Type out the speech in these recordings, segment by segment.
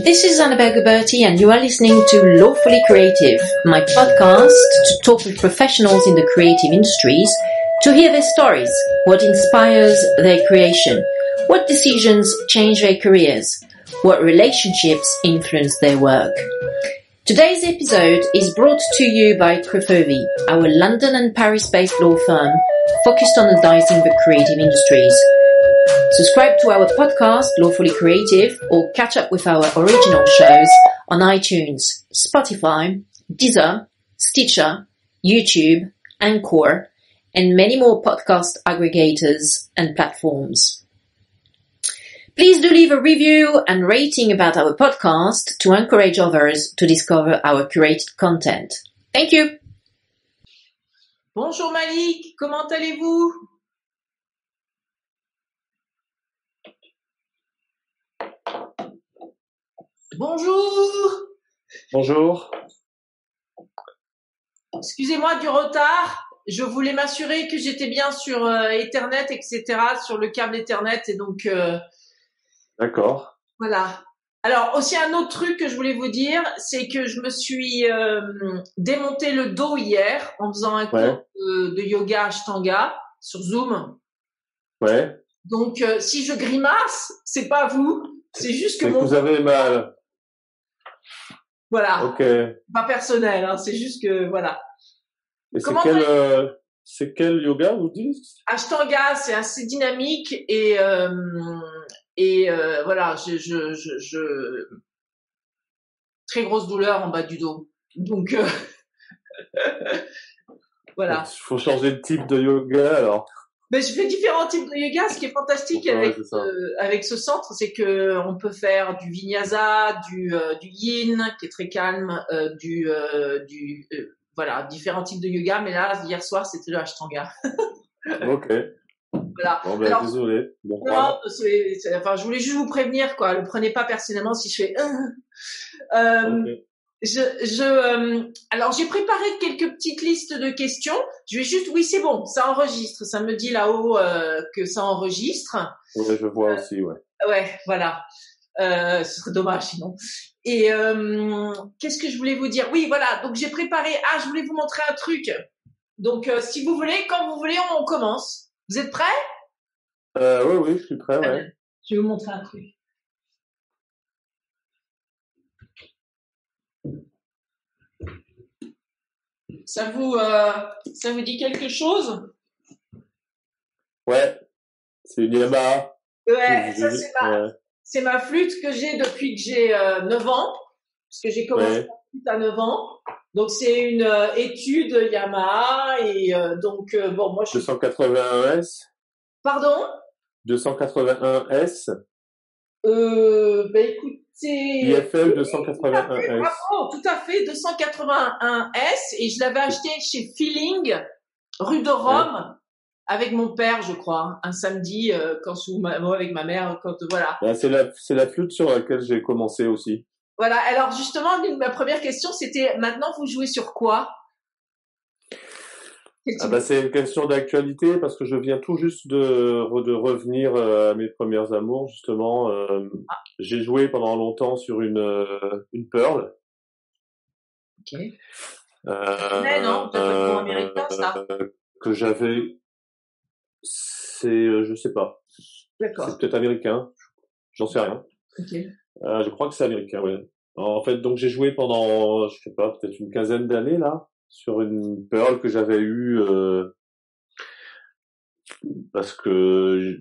This is Annabelle Guberti and you are listening to Lawfully Creative, my podcast to talk with professionals in the creative industries to hear their stories, what inspires their creation, what decisions change their careers, what relationships influence their work. Today's episode is brought to you by Crefovi, our London and Paris-based law firm focused on advising the creative industries. Subscribe to our podcast, Lawfully Creative, or catch up with our original shows on iTunes, Spotify, Deezer, Stitcher, YouTube, Anchor, and many more podcast aggregators and platforms. Please do leave a review and rating about our podcast to encourage others to discover our curated content. Thank you. Bonjour Malik, comment allez-vous? Bonjour. Bonjour. Excusez-moi du retard. Je voulais m'assurer que j'étais bien sur Ethernet, etc., sur le câble Ethernet, et donc D'accord. voilà. Alors aussi un autre truc que je voulais vous dire, c'est que je me suis démonté le dos hier en faisant un cours de yoga Ashtanga sur Zoom. Ouais. Donc si je grimace, c'est pas vous, c'est juste que vous avez mal. Voilà. Ok. Pas personnel, hein, c'est juste que voilà. Et c'est quel yoga vous dites? Ashtanga, c'est assez dynamique et voilà, très grosse douleur en bas du dos. Donc voilà. Il faut changer de type de yoga alors. Mais je fais différents types de yoga. Ce qui est fantastique avec ce centre, c'est que on peut faire du vinyasa, du yin, qui est très calme, voilà, différents types de yoga. Mais là, hier soir, c'était le Ashtanga. Ok. Voilà. Bon, ben, alors, désolé. Bon, non, enfin, je voulais juste vous prévenir, quoi. Le prenez pas personnellement si je fais. Okay. Alors j'ai préparé quelques petites listes de questions. Je vais juste, oui c'est bon, ça enregistre. Ça me dit là-haut que ça enregistre. Oui, je vois aussi, ouais. Ouais, voilà. Ce serait dommage sinon. Et qu'est-ce que je voulais vous dire? Oui, voilà. Donc j'ai préparé. Ah, je voulais vous montrer un truc. Donc si vous voulez, quand vous voulez, on commence. Vous êtes prêts? Oui, je suis prêt, ouais. Je vais vous montrer un truc. Ça vous dit quelque chose? Ouais, c'est une Yamaha. Ouais, ça c'est ma flûte que j'ai depuis que j'ai 9 ans, parce que j'ai commencé la flûte à 9 ans. Donc c'est une étude Yamaha et donc bon moi je 281S. Pardon? 281S. Ben écoutez, IFL 281S. Bravo, tout à fait, 281S et je l'avais acheté chez Feeling, rue de Rome, avec mon père, je crois, un samedi moi avec ma mère, quand voilà. Ben, c'est la flûte sur laquelle j'ai commencé aussi. Voilà. Alors justement, ma première question, c'était maintenant vous jouez sur quoi? C'est une question d'actualité parce que je viens tout juste de revenir à mes premières amours justement. J'ai joué pendant longtemps sur une Pearl. Ok. Mais non, c'est pas trop américain ça. Que j'avais, je sais pas. D'accord. C'est peut-être américain, j'en sais rien. Ok. Je crois que c'est américain, ouais. En fait, donc j'ai joué pendant, je sais pas, peut-être une quinzaine d'années là. Sur une Pearl que j'avais eue parce que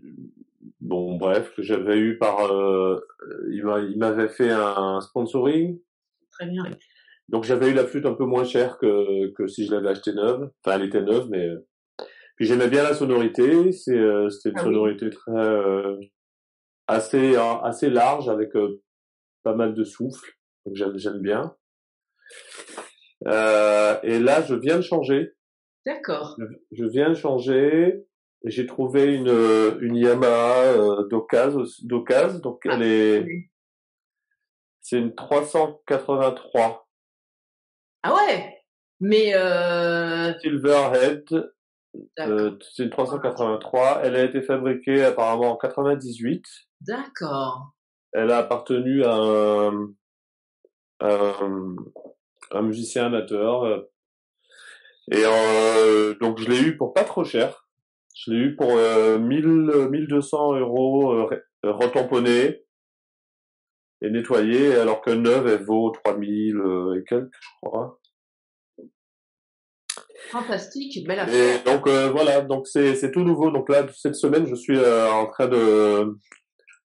bon bref que j'avais eu par il m'avait fait un sponsoring. Très bien. Donc j'avais eu la flûte un peu moins chère que si je l'avais achetée neuve. Enfin elle était neuve mais puis j'aimais bien la sonorité, c'était une sonorité très assez large avec pas mal de souffle. Donc j'aime bien. Et là, je viens de changer. D'accord. Je viens de changer. J'ai trouvé une Yamaha d'occasion. Donc c'est une 383. Ah ouais. Mais Silverhead. C'est une 383. Elle a été fabriquée apparemment en 98. D'accord. elle a appartenu à un musicien amateur. Donc je l'ai eu pour pas trop cher. Je l'ai eu pour 1200 € retamponné et nettoyé, alors que neuve, elle vaut 3000 et quelques, je crois. Fantastique, belle affaire. Et donc voilà, donc c'est tout nouveau. Donc là, cette semaine, je suis en train de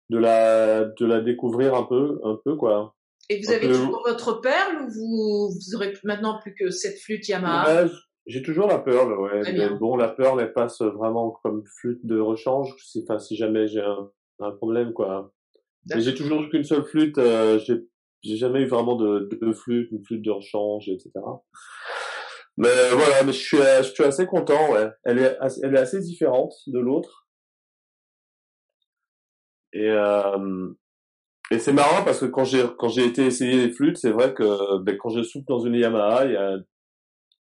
la découvrir un peu quoi. Et vous avez toujours votre perle ou vous aurez maintenant plus que cette flûte Yamaha? Ouais, j'ai toujours la Pearl, ouais. Mais bon, la Pearl, elle passe vraiment comme flûte de rechange, si jamais j'ai un problème, quoi. Mais j'ai toujours eu qu'une seule flûte, j'ai jamais eu vraiment de flûte, une flûte de rechange, etc. Mais voilà, mais je suis assez content, ouais. Elle est assez différente de l'autre. Et c'est marrant parce que quand j'ai été essayer les flûtes, c'est vrai que quand je souffle dans une Yamaha,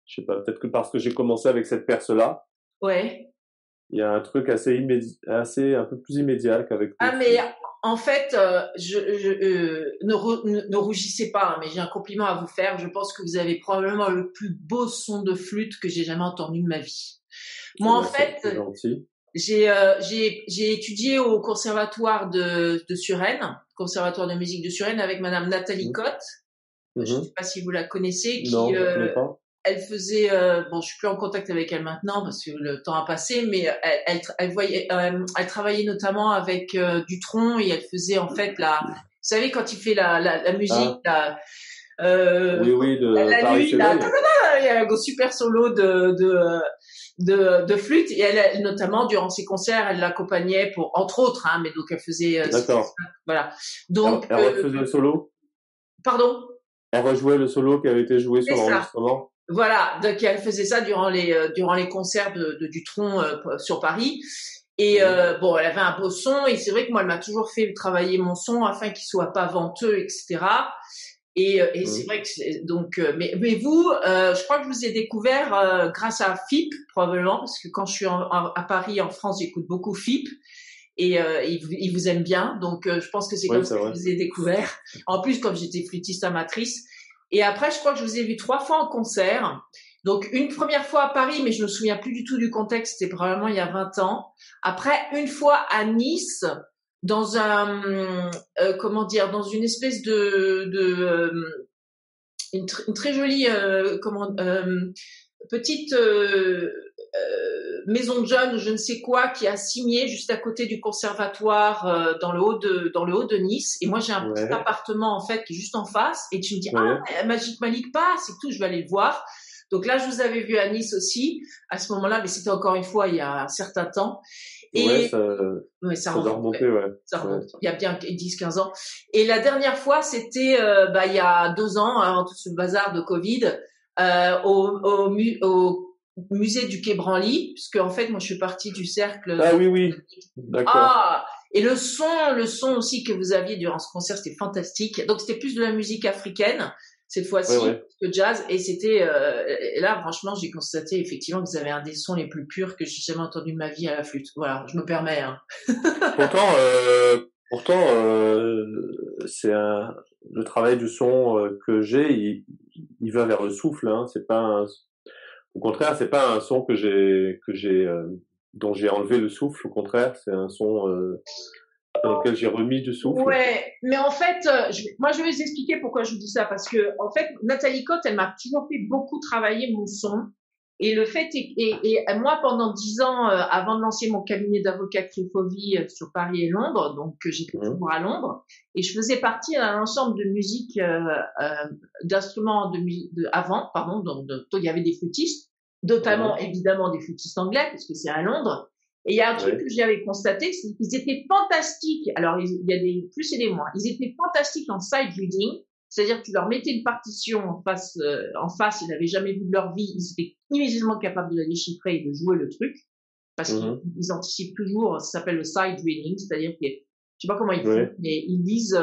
je sais pas, peut-être que parce que j'ai commencé avec cette perce-là. Ouais. Il y a un truc assez un peu plus immédiat qu'avec. Mais en fait, ne rougissez pas, hein, mais j'ai un compliment à vous faire. Je pense que vous avez probablement le plus beau son de flûte que j'ai jamais entendu de ma vie. Moi, en fait, j'ai étudié au conservatoire de Suresnes, conservatoire de musique de Suresnes, avec Madame Nathalie Cotte. Je ne sais pas si vous la connaissez. Non, je ne connais pas. Elle faisait, bon, je suis plus en contact avec elle maintenant parce que le temps a passé, mais elle travaillait notamment avec Dutronc et elle faisait en fait vous savez quand il fait la musique, oui, de Paris nuit, il y a un super solo de flûte et elle notamment durant ses concerts, elle l'accompagnait pour entre autres, hein, mais donc elle faisait. D'accord. Voilà. Donc. Elle faisait le solo. Pardon. Elle rejouait le solo qui avait été joué sur l'enregistrement. Voilà, donc elle faisait ça durant les concerts de Dutronc sur Paris. Et bon, elle avait un beau son et c'est vrai que moi elle m'a toujours fait travailler mon son afin qu'il soit pas venteux, etc. Et c'est vrai que donc mais vous, je crois que je vous ai découvert grâce à FIP probablement parce que quand je suis à Paris en France, j'écoute beaucoup FIP. Et il vous aime bien, donc je pense que c'est comme ça que je vous ai découvert. En plus, comme j'étais flûtiste amatrice. Et après, je crois que je vous ai vu 3 fois en concert. Donc, une première fois à Paris, mais je me souviens plus du tout du contexte, c'était probablement il y a 20 ans. Après, une fois à Nice, dans dans une espèce une très jolie, petite maison de jeunes, je ne sais quoi, qui a signé juste à côté du conservatoire dans le haut de Nice. Et moi, j'ai un petit appartement en fait qui est juste en face. Et tu me dis Magic Malik passe et tout, je vais aller le voir. Donc là, je vous avais vu à Nice aussi à ce moment-là, mais c'était encore une fois il y a un certain temps. Et ça remonte. Ça remonte. Il y a bien 10-15 ans. Et la dernière fois, c'était il y a 2 ans, avant tout ce bazar de Covid, au musée du Quai Branly, puisque en fait, moi, je suis partie du cercle. Ah oui, d'accord. Et le son aussi que vous aviez durant ce concert, c'était fantastique. Donc, c'était plus de la musique africaine cette fois-ci que jazz. Et c'était là, franchement, j'ai constaté effectivement que vous avez un des sons les plus purs que j'ai jamais entendu de ma vie à la flûte. Voilà, je me permets. Hein. Pourtant, c'est le travail du son que j'ai, il va vers le souffle. Hein. C'est pas au contraire, c'est pas un son dont j'ai enlevé le souffle. Au contraire, c'est un son dans lequel j'ai remis du souffle. Ouais, mais en fait, moi je vais vous expliquer pourquoi je vous dis ça, parce que en fait, Nathalie Cotte, elle m'a toujours fait beaucoup travailler mon son. Et le fait et moi pendant 10 ans avant de lancer mon cabinet d'avocat Crifovi sur Paris et Londres, donc j'étais toujours à Londres et je faisais partie d'un ensemble de musique d'instruments donc il y avait des flûtistes, notamment évidemment des flûtistes anglais parce que c'est à Londres. Et il y a un truc que j'avais constaté, c'est qu'ils étaient fantastiques. Alors il y a des plus et des moins. Ils étaient fantastiques en sight reading. C'est-à-dire que tu leur mettais une partition en face, ils n'avaient jamais vu de leur vie, ils étaient immédiatement capables de la déchiffrer et de jouer le truc, parce qu'ils anticipent toujours, ça s'appelle le side reading, c'est-à-dire que, je sais pas comment ils font, mais ils disent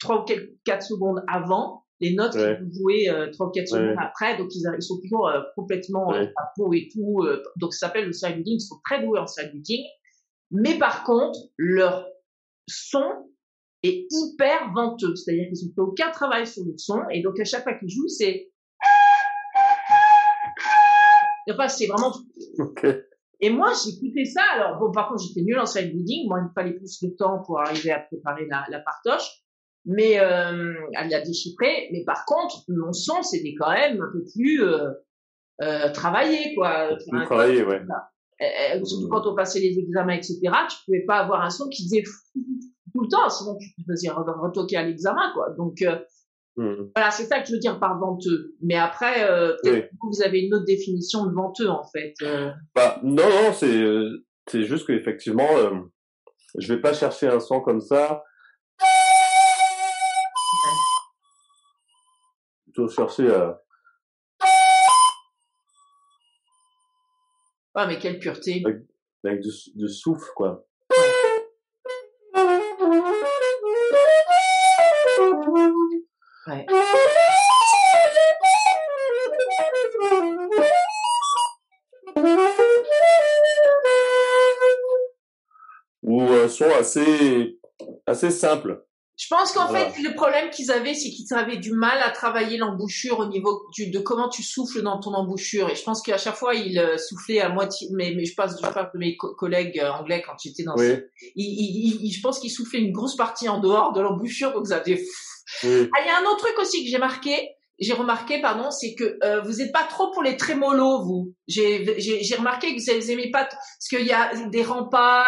3 ou 4 secondes avant les notes qu'ils vont jouer 3 ou 4 secondes après, donc ils sont toujours complètement à peau et tout, donc ça s'appelle le side reading, ils sont très doués en side reading, mais par contre, leur son est hyper venteux. C'est-à-dire qu'ils n'ont fait aucun travail sur le son. Et donc, à chaque fois qu'ils jouent, c'est... Enfin, c'est vraiment... Ok. Et moi, j'écoutais ça. Alors, bon, par contre, j'étais nulle en sideboarding. Moi, il me fallait plus de temps pour arriver à préparer la partoche. Mais, à la déchiffrer. Mais par contre, mon son, c'était quand même un peu plus, travaillé, quoi. Plus travaillé, ouais. Surtout quand on passait les examens, etc., tu pouvais pas avoir un son qui faisait tout le temps, sinon tu te faisais retoquer à l'examen, quoi. Donc, voilà, c'est ça que je veux dire par venteux. Mais après, peut-être que vous avez une autre définition de venteux, en fait. Bah, non, c'est juste qu'effectivement, je vais pas chercher un son comme ça. Plutôt chercher Ah, mais quelle pureté. avec du souffle, quoi. Ouais. Ou un son assez simple. Je pense qu'en fait, le problème qu'ils avaient, c'est qu'ils avaient du mal à travailler l'embouchure au niveau de comment tu souffles dans ton embouchure. Et je pense qu'à chaque fois, ils soufflaient à moitié. Mais je parle de mes collègues anglais quand j'étais dans je pense qu'ils soufflaient une grosse partie en dehors de l'embouchure, donc ça faisait... Oui. Ah, il y a un autre truc aussi que j'ai remarqué, c'est que vous êtes pas trop pour les trémolos, vous. J'ai remarqué que vous aimez pas parce qu'il y a des rempas,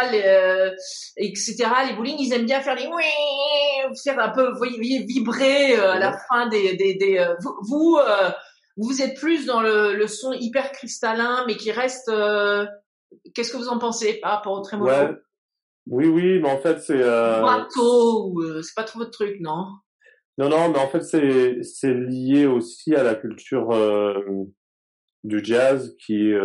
etc. Les bowling, ils aiment bien faire faire un peu vibrer à la fin vous êtes plus dans le son hyper cristallin, mais qui reste. Qu'est-ce que vous en pensez par rapport au trémolo? Ouais. Oui, mais en fait c'est. Bateau, c'est pas trop votre truc, non? Non, mais en fait c'est lié aussi à la culture du jazz qui est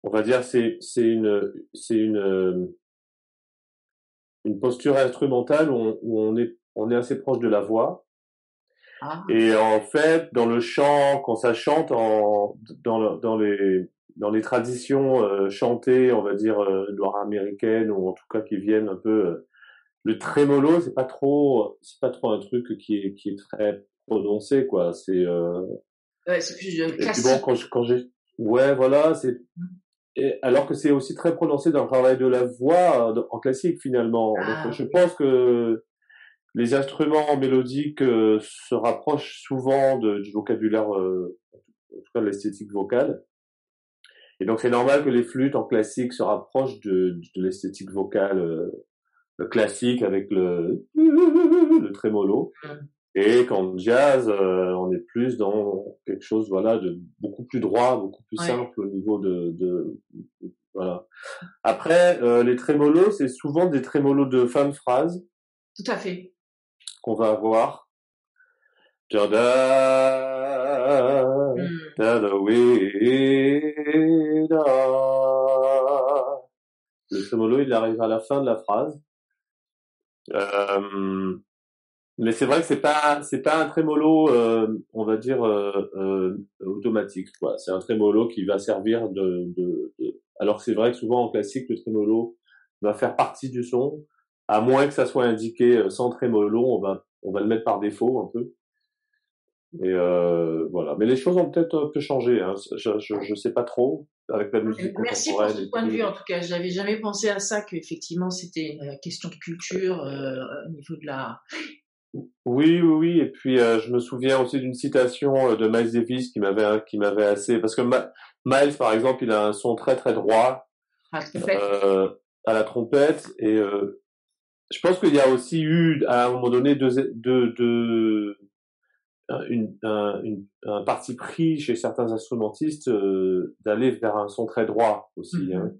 on va dire c'est une posture instrumentale où on est assez proche de la voix. Ah. Et en fait, dans le chant, quand ça chante dans les traditions chantées, on va dire nord-américaines ou en tout cas qui viennent un peu le trémolo, c'est pas trop un truc qui est très prononcé, quoi. C'est c'est plus classique. Et puis bon, quand j'ai ouais, voilà, alors que c'est aussi très prononcé dans le travail de la voix en classique finalement. Donc je pense que les instruments mélodiques se rapprochent souvent du vocabulaire, en tout cas de l'esthétique vocale. Et donc c'est normal que les flûtes en classique se rapprochent de l'esthétique vocale classique avec le trémolo. Et qu'en jazz, on est plus dans quelque chose, voilà, de beaucoup plus droit, beaucoup plus simple au niveau voilà. Après, les trémolos, c'est souvent des trémolos de fin de phrase. Tout à fait. Qu'on va avoir. Le trémolo, il arrive à la fin de la phrase. Mais c'est vrai que c'est pas un trémolo, on va dire automatique, quoi. C'est un trémolo qui va servir alors que c'est vrai que souvent en classique le trémolo va faire partie du son, à moins que ça soit indiqué sans trémolo, on va le mettre par défaut un peu. Et voilà. Mais les choses ont peut-être un peu changé. Hein. Je sais pas trop avec la musique contemporaine. Merci pour ce point de vue. En tout cas, j'avais jamais pensé à ça, qu'effectivement c'était une question de culture au niveau de la. Oui. Et puis je me souviens aussi d'une citation de Miles Davis qui m'avait assez, parce que Miles par exemple, il a un son très très droit à la trompette, et je pense qu'il y a aussi eu à un moment donné un parti pris chez certains instrumentistes d'aller vers un son très droit aussi, hein,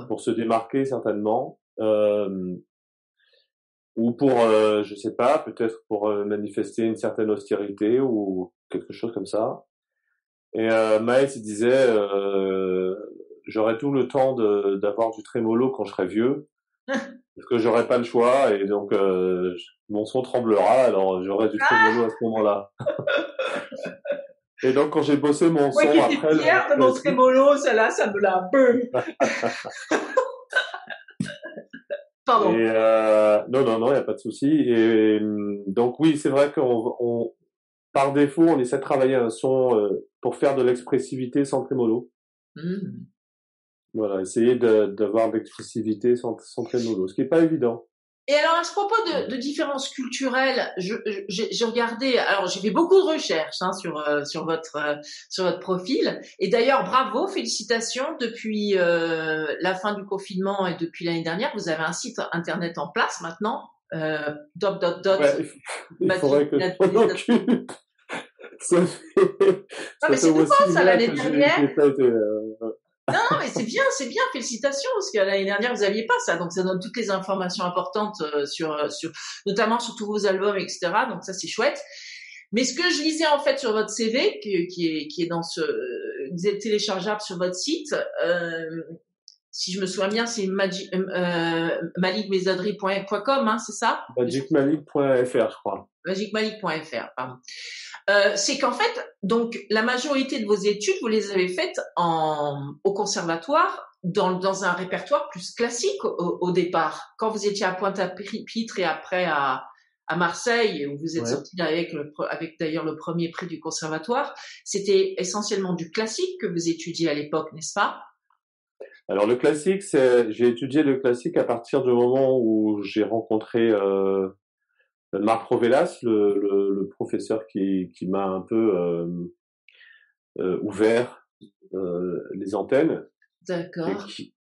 pour se démarquer certainement. Ou pour, je sais pas, peut-être pour manifester une certaine austérité ou quelque chose comme ça. Et Miles il disait, j'aurai tout le temps d'avoir du trémolo quand je serai vieux, parce que j'aurai pas le choix, et donc mon son tremblera, alors j'aurai du trémolo à ce moment-là. Et donc quand j'ai bossé mon son après, moi qui étais fière de mon trémolo, ça me l'a un peu. Pardon. Et non, il y a pas de souci. Et donc oui, c'est vrai qu'on par défaut, on essaie de travailler un son pour faire de l'expressivité sans trémolo. Voilà, essayer d'avoir de l'expressivité sans trémolo, ce qui est pas évident. Et alors, à ce propos de différences culturelles, j'ai regardé, alors j'ai fait beaucoup de recherches sur votre profil. Et d'ailleurs, bravo, félicitations. Depuis la fin du confinement et depuis l'année dernière, vous avez un site internet en place maintenant. Ouais, il faudrait que je m'en occupe. Ça mais c'est tout aussi ça, l'année que dernière. j'ai pas été, Non, mais c'est bien, félicitations, parce que l'année dernière, vous aviez pas ça, donc ça donne toutes les informations importantes notamment sur tous vos albums, etc. Donc ça, c'est chouette. Mais ce que je lisais en fait sur votre CV, qui est dans vous êtes téléchargeable sur votre site, si je me souviens bien, c'est malikmesadri.com, hein, c'est ça? magicmalik.fr, je crois. magicmalik.fr, pardon. C'est qu'en fait, donc la majorité de vos études, vous les avez faites au conservatoire, dans un répertoire plus classique au départ. Quand vous étiez à Pointe-à-Pitre et après à Marseille, où vous êtes sorti avec d'ailleurs le premier prix du conservatoire, c'était essentiellement du classique que vous étudiez à l'époque, n'est-ce pas? Alors le classique, j'ai étudié le classique à partir du moment où j'ai rencontré Marc Rovellas, le professeur qui m'a un peu ouvert les antennes. D'accord.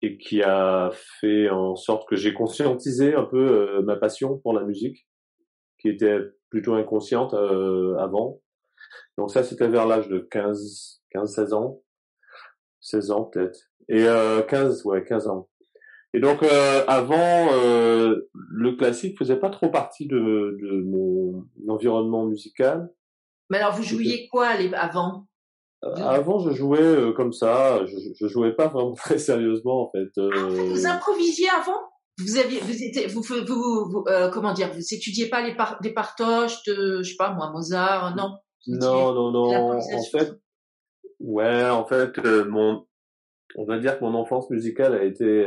Et qui a fait en sorte que j'ai conscientisé un peu ma passion pour la musique, qui était plutôt inconsciente avant. Donc ça, c'était vers l'âge de 16 ans. 16 ans peut-être. Et 15 ans. Et donc avant, le classique faisait pas trop partie de mon environnement musical. Mais alors vous jouiez quoi avant? Avant, je jouais comme ça. Je jouais pas vraiment très sérieusement en fait. En fait, vous improvisiez avant? Comment dire, vous étudiez pas des partoches de, je sais pas moi, Mozart, non? Non. En fait, ouais, en fait, on va dire que mon enfance musicale a été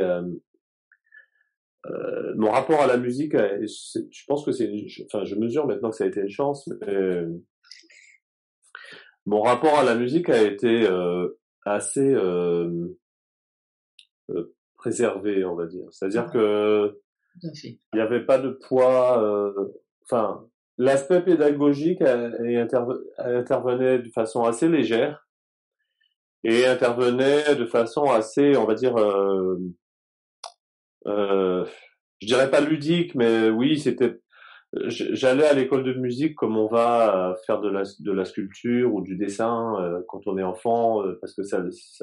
mon rapport à la musique, je pense que je mesure maintenant que ça a été une chance, mais mon rapport à la musique a été assez préservé, on va dire. C'est-à-dire que il n'y avait pas de poids. Enfin, l'aspect pédagogique intervenait de façon assez légère et intervenait de façon assez, on va dire, je dirais pas ludique, mais oui, j'allais à l'école de musique comme on va faire de la sculpture ou du dessin quand on est enfant, parce que ça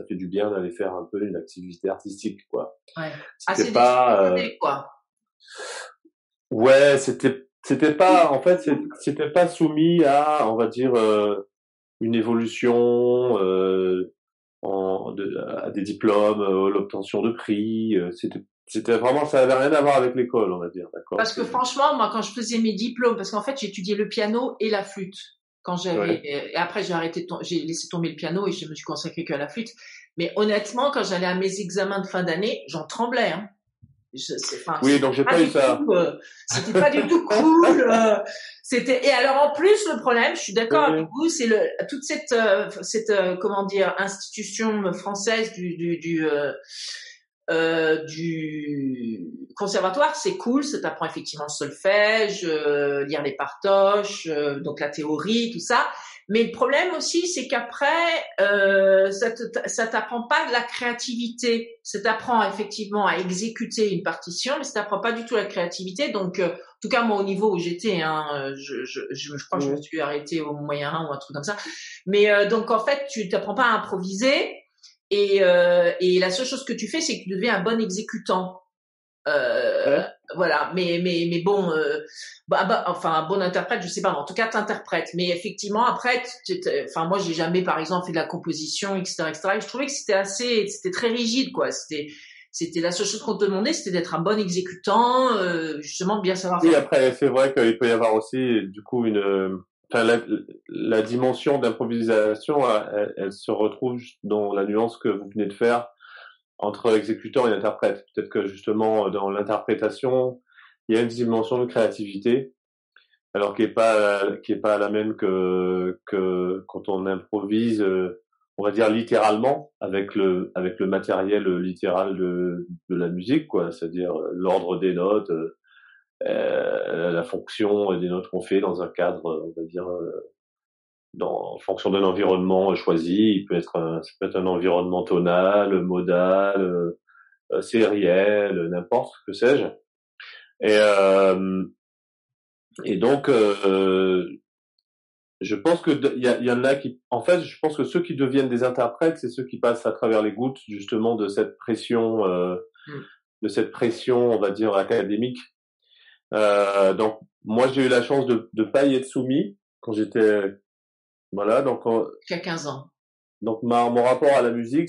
fait du bien d'aller faire un peu une activité artistique, quoi. Ouais. C'était pas, quoi. ouais, c'était pas, en fait, c'était pas soumis à, on va dire, une évolution à des diplômes, l'obtention de prix. C'était vraiment, ça avait rien à voir avec l'école, on va dire, d'accord. Parce que franchement, moi, quand je faisais mes diplômes, parce qu'en fait, j'ai étudié le piano et la flûte quand et après j'ai laissé tomber le piano et je me suis consacrée qu'à la flûte. Mais honnêtement, quand j'allais à mes examens de fin d'année, j'en tremblais, hein. Oui, donc j'ai pas eu ça. C'était pas du tout cool. Et alors en plus le problème, je suis d'accord avec vous, c'est toute cette comment dire institution française du conservatoire, c'est cool, ça t'apprend effectivement le solfège, lire les partoches, donc la théorie, tout ça. Mais le problème aussi, c'est qu'après, ça t'apprend pas de la créativité. Ça t'apprend effectivement à exécuter une partition, mais ça t'apprend pas du tout la créativité. Donc, en tout cas, moi, au niveau où j'étais, hein, je crois que je me suis arrêtée au moyen 1 ou un truc comme ça. Mais donc, en fait, tu t'apprends pas à improviser. Et la seule chose que tu fais, c'est que tu deviens un bon exécutant. Voilà, mais bon, enfin un bon interprète, je sais pas, mais en tout cas t'interprètes. Mais effectivement, après, enfin moi j'ai jamais, par exemple, fait de la composition, etc., etc. Et je trouvais que c'était très rigide, quoi. C'était la seule chose qu'on te demandait, c'était d'être un bon exécutant, justement de bien savoir faire. Oui, après c'est vrai qu'il peut y avoir aussi du coup la dimension d'improvisation, elle se retrouve dans la nuance que vous venez de faire entre exécutant et interprète. Peut-être que justement dans l'interprétation, il y a une dimension de créativité, alors qui est pas la même que quand on improvise, on va dire littéralement avec le matériel littéral de la musique, quoi. C'est-à-dire l'ordre des notes, la fonction des notes qu'on fait dans un cadre, on va dire en fonction d'un environnement choisi. Ça peut être un environnement tonal, modal, sériel, n'importe, que sais-je. Et donc, je pense que il y en a qui, en fait, je pense que ceux qui deviennent des interprètes, c'est ceux qui passent à travers les gouttes justement de cette pression, on va dire académique. Donc, moi, j'ai eu la chance de pas y être soumis quand j'étais, voilà, donc. Jusqu'à 15 ans. Donc mon rapport à la musique,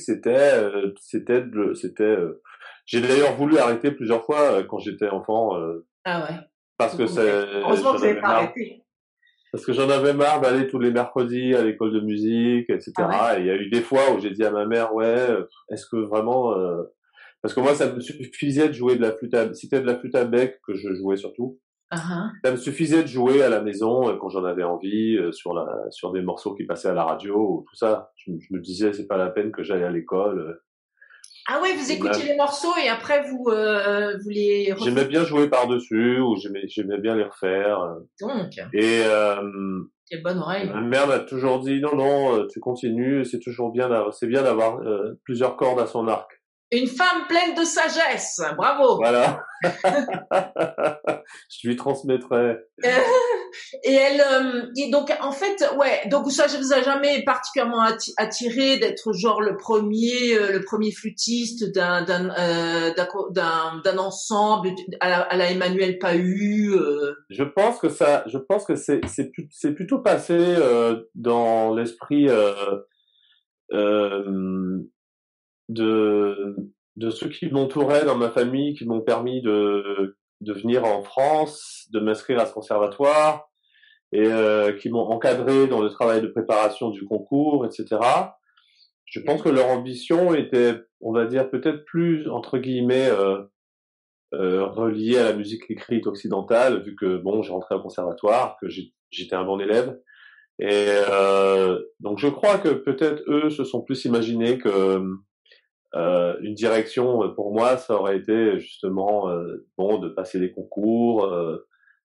j'ai d'ailleurs voulu arrêter plusieurs fois quand j'étais enfant. Ah ouais. Parce que heureusement que vous n'avez pas arrêté. Parce que j'en avais marre d'aller tous les mercredis à l'école de musique, etc. Ah ouais. Et il y a eu des fois où j'ai dit à ma mère, est-ce que vraiment, parce que moi ça me suffisait de jouer c'était de la flûte à bec que je jouais surtout. Uh-huh. Ça me suffisait de jouer à la maison quand j'en avais envie, sur des morceaux qui passaient à la radio ou tout ça. Je me disais, c'est pas la peine que j'aille à l'école. Ah ouais, vous écoutiez les morceaux et après vous les refaites. J'aimais bien jouer par-dessus ou j'aimais bien les refaire. Donc. Et quelle bonne oreille. Ma mère m'a toujours dit non, tu continues, c'est bien d'avoir plusieurs cordes à son arc. Une femme pleine de sagesse, bravo. Voilà. Je lui transmettrai. Et donc en fait, ouais, donc ça vous a jamais particulièrement attiré d'être genre le premier flûtiste d'un ensemble à la Emmanuel Pahud. Je pense que c'est plutôt passé dans l'esprit de ceux qui m'entouraient dans ma famille, qui m'ont permis de venir en France, de m'inscrire à ce conservatoire et qui m'ont encadré dans le travail de préparation du concours, etc. Je pense que leur ambition était, on va dire, peut-être plus entre guillemets reliée à la musique écrite occidentale, vu que bon, j'ai rentré au conservatoire, que j'étais un bon élève. Et donc je crois que peut-être eux se sont plus imaginés que une direction pour moi, ça aurait été justement de passer les concours,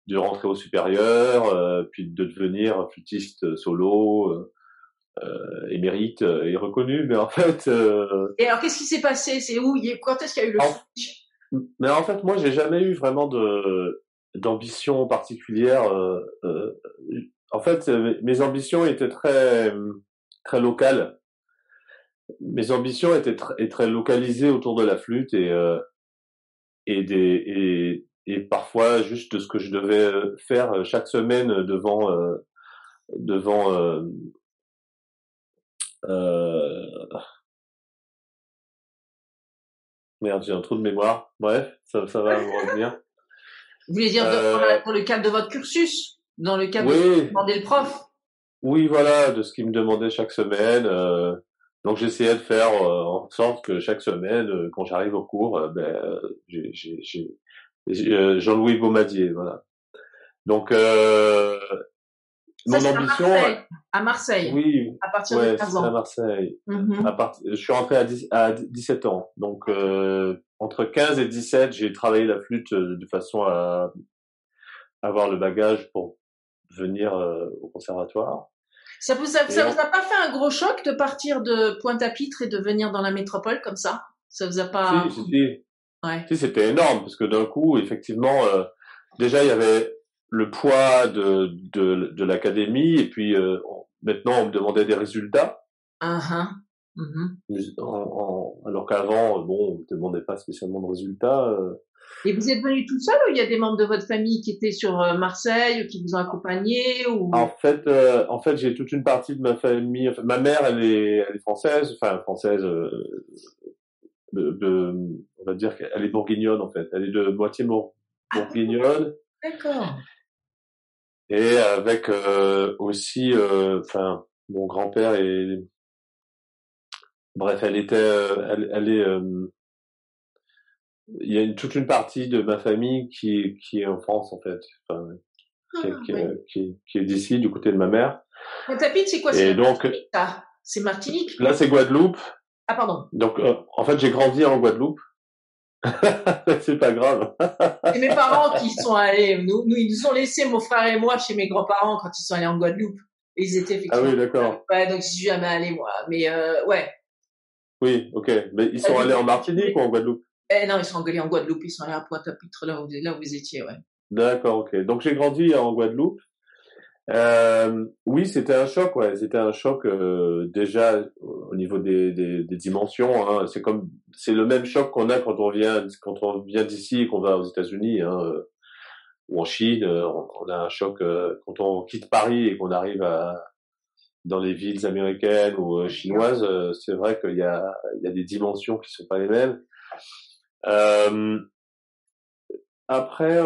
de rentrer au supérieur, puis de devenir flûtiste solo, émérite et reconnu. Mais en fait. Et alors qu'est-ce qui s'est passé? Quand est-ce qu'il y a eu le switch? Mais en fait, moi, j'ai jamais eu vraiment d'ambition particulière. En fait, mes ambitions étaient très très locales. Mes ambitions étaient très localisées autour de la flûte et parfois juste de ce que je devais faire chaque semaine devant merde, j'ai un trou de mémoire. Bref, ça va me revenir. Vous voulez dire dans le cadre de votre cursus, dans le cadre de ce que demandait le prof? Oui, voilà, de ce qu'il me demandait chaque semaine. Donc j'essayais de faire en sorte que chaque semaine, quand j'arrive au cours, j'ai Jean-Louis Baumadier, voilà. Donc mon ambition à Marseille. Oui, à partir de 15 ans. À Marseille. Je suis rentré à 17 ans. Donc entre 15 et 17, j'ai travaillé la flûte de façon à avoir le bagage pour venir au conservatoire. Ça vous a pas fait un gros choc de partir de Pointe-à-Pitre et de venir dans la métropole comme ça? Ça vous a pas... Si. Ouais. Si, c'était énorme parce que d'un coup, effectivement, déjà il y avait le poids de l'académie et puis maintenant on me demandait des résultats. Uh-huh. Alors qu'avant, bon, on me demandait pas spécialement de résultats. Et vous êtes venu tout seul ou il y a des membres de votre famille qui étaient sur Marseille ou qui vous ont accompagné ou... En fait, j'ai toute une partie de ma famille. Enfin, ma mère, elle est française, on va dire qu'elle est bourguignonne en fait. Elle est de moitié bourguignonne. D'accord. Et avec aussi, mon grand-père bref, elle est, il y a toute une partie de ma famille qui est en France en fait, enfin, Oui. qui est d'ici du côté de ma mère. Pointe-à-Pitre, c'est quoi? C'est Et la donc Martinique, ça? C'est Martinique? là, c'est Guadeloupe. Ah, pardon. Donc en fait, j'ai grandi en Guadeloupe. C'est pas grave. C'est mes parents qui sont allés. Ils nous ont laissé, mon frère et moi, chez mes grands-parents quand ils sont allés en Guadeloupe. Et ils étaient Ah effectivement. oui, d'accord. Ouais, donc j'y suis jamais allé, moi. Mais ouais. Oui, ok. Mais ils sont allés en Martinique ou en Guadeloupe? Non, ils sont allés en Guadeloupe. Ils sont allés à Pointe-à-Pitre, là où vous étiez, ouais. D'accord, ok. Donc j'ai grandi en Guadeloupe. Oui, c'était un choc, ouais. C'était un choc déjà au niveau des dimensions. Hein. C'est le même choc qu'on a quand on vient d'ici et qu'on va aux États-Unis, hein, ou en Chine. On a un choc quand on quitte Paris et qu'on arrive dans les villes américaines ou chinoises. C'est vrai qu'il y a des dimensions qui sont pas les mêmes. Euh, après.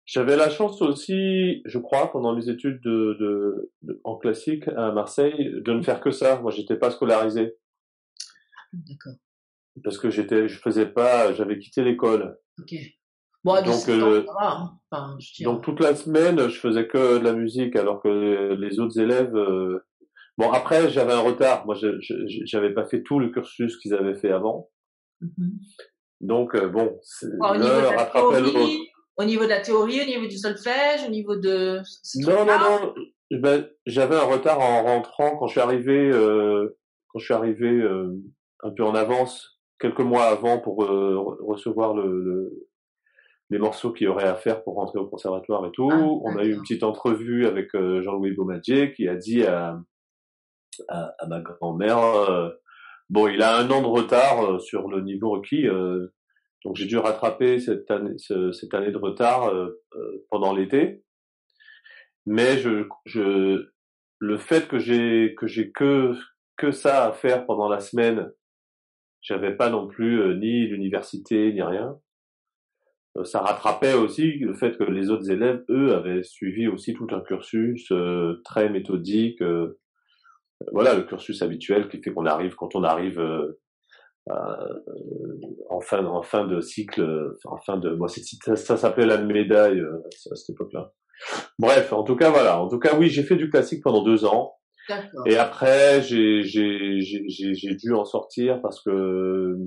J'avais la chance aussi, je crois, pendant mes études en classique à Marseille, de ne faire que ça. Moi, j'étais pas scolarisé D'accord. parce que j'avais quitté l'école. Ok. Bon, à Donc, 17 ans, ça va, hein. Enfin, je donc dirais. toute la semaine, je faisais que de la musique, alors que les autres élèves. Bon, après, j'avais un retard. Moi, j'avais pas fait tout le cursus qu'ils avaient fait avant. Mhm. Donc, bon, Au niveau de l'un la rattrapait l'autre. théorie, au niveau de la théorie, au niveau du solfège, au niveau de ces Non, non, trucs-là. non. Ben, j'avais un retard en rentrant quand je suis arrivé un peu en avance, quelques mois avant pour recevoir les morceaux qu'il y aurait à faire pour rentrer au conservatoire et tout. Ah, On a eu une d'accord. petite entrevue avec Jean-Louis Baumadier qui a dit à ma grand-mère, bon, il a un an de retard sur le niveau requis, donc j'ai dû rattraper cette année de retard pendant l'été. Mais le fait que j'ai que ça à faire pendant la semaine, j'avais pas non plus ni l'université ni rien. Ça rattrapait aussi le fait que les autres élèves, eux, avaient suivi aussi tout un cursus très méthodique. Voilà, le cursus habituel qui fait quand on arrive en fin de cycle, moi ça s'appelait la médaille à cette époque-là. Bref, en tout cas voilà. En tout cas oui, j'ai fait du classique pendant 2 ans. D'accord. Et après, j'ai dû en sortir parce que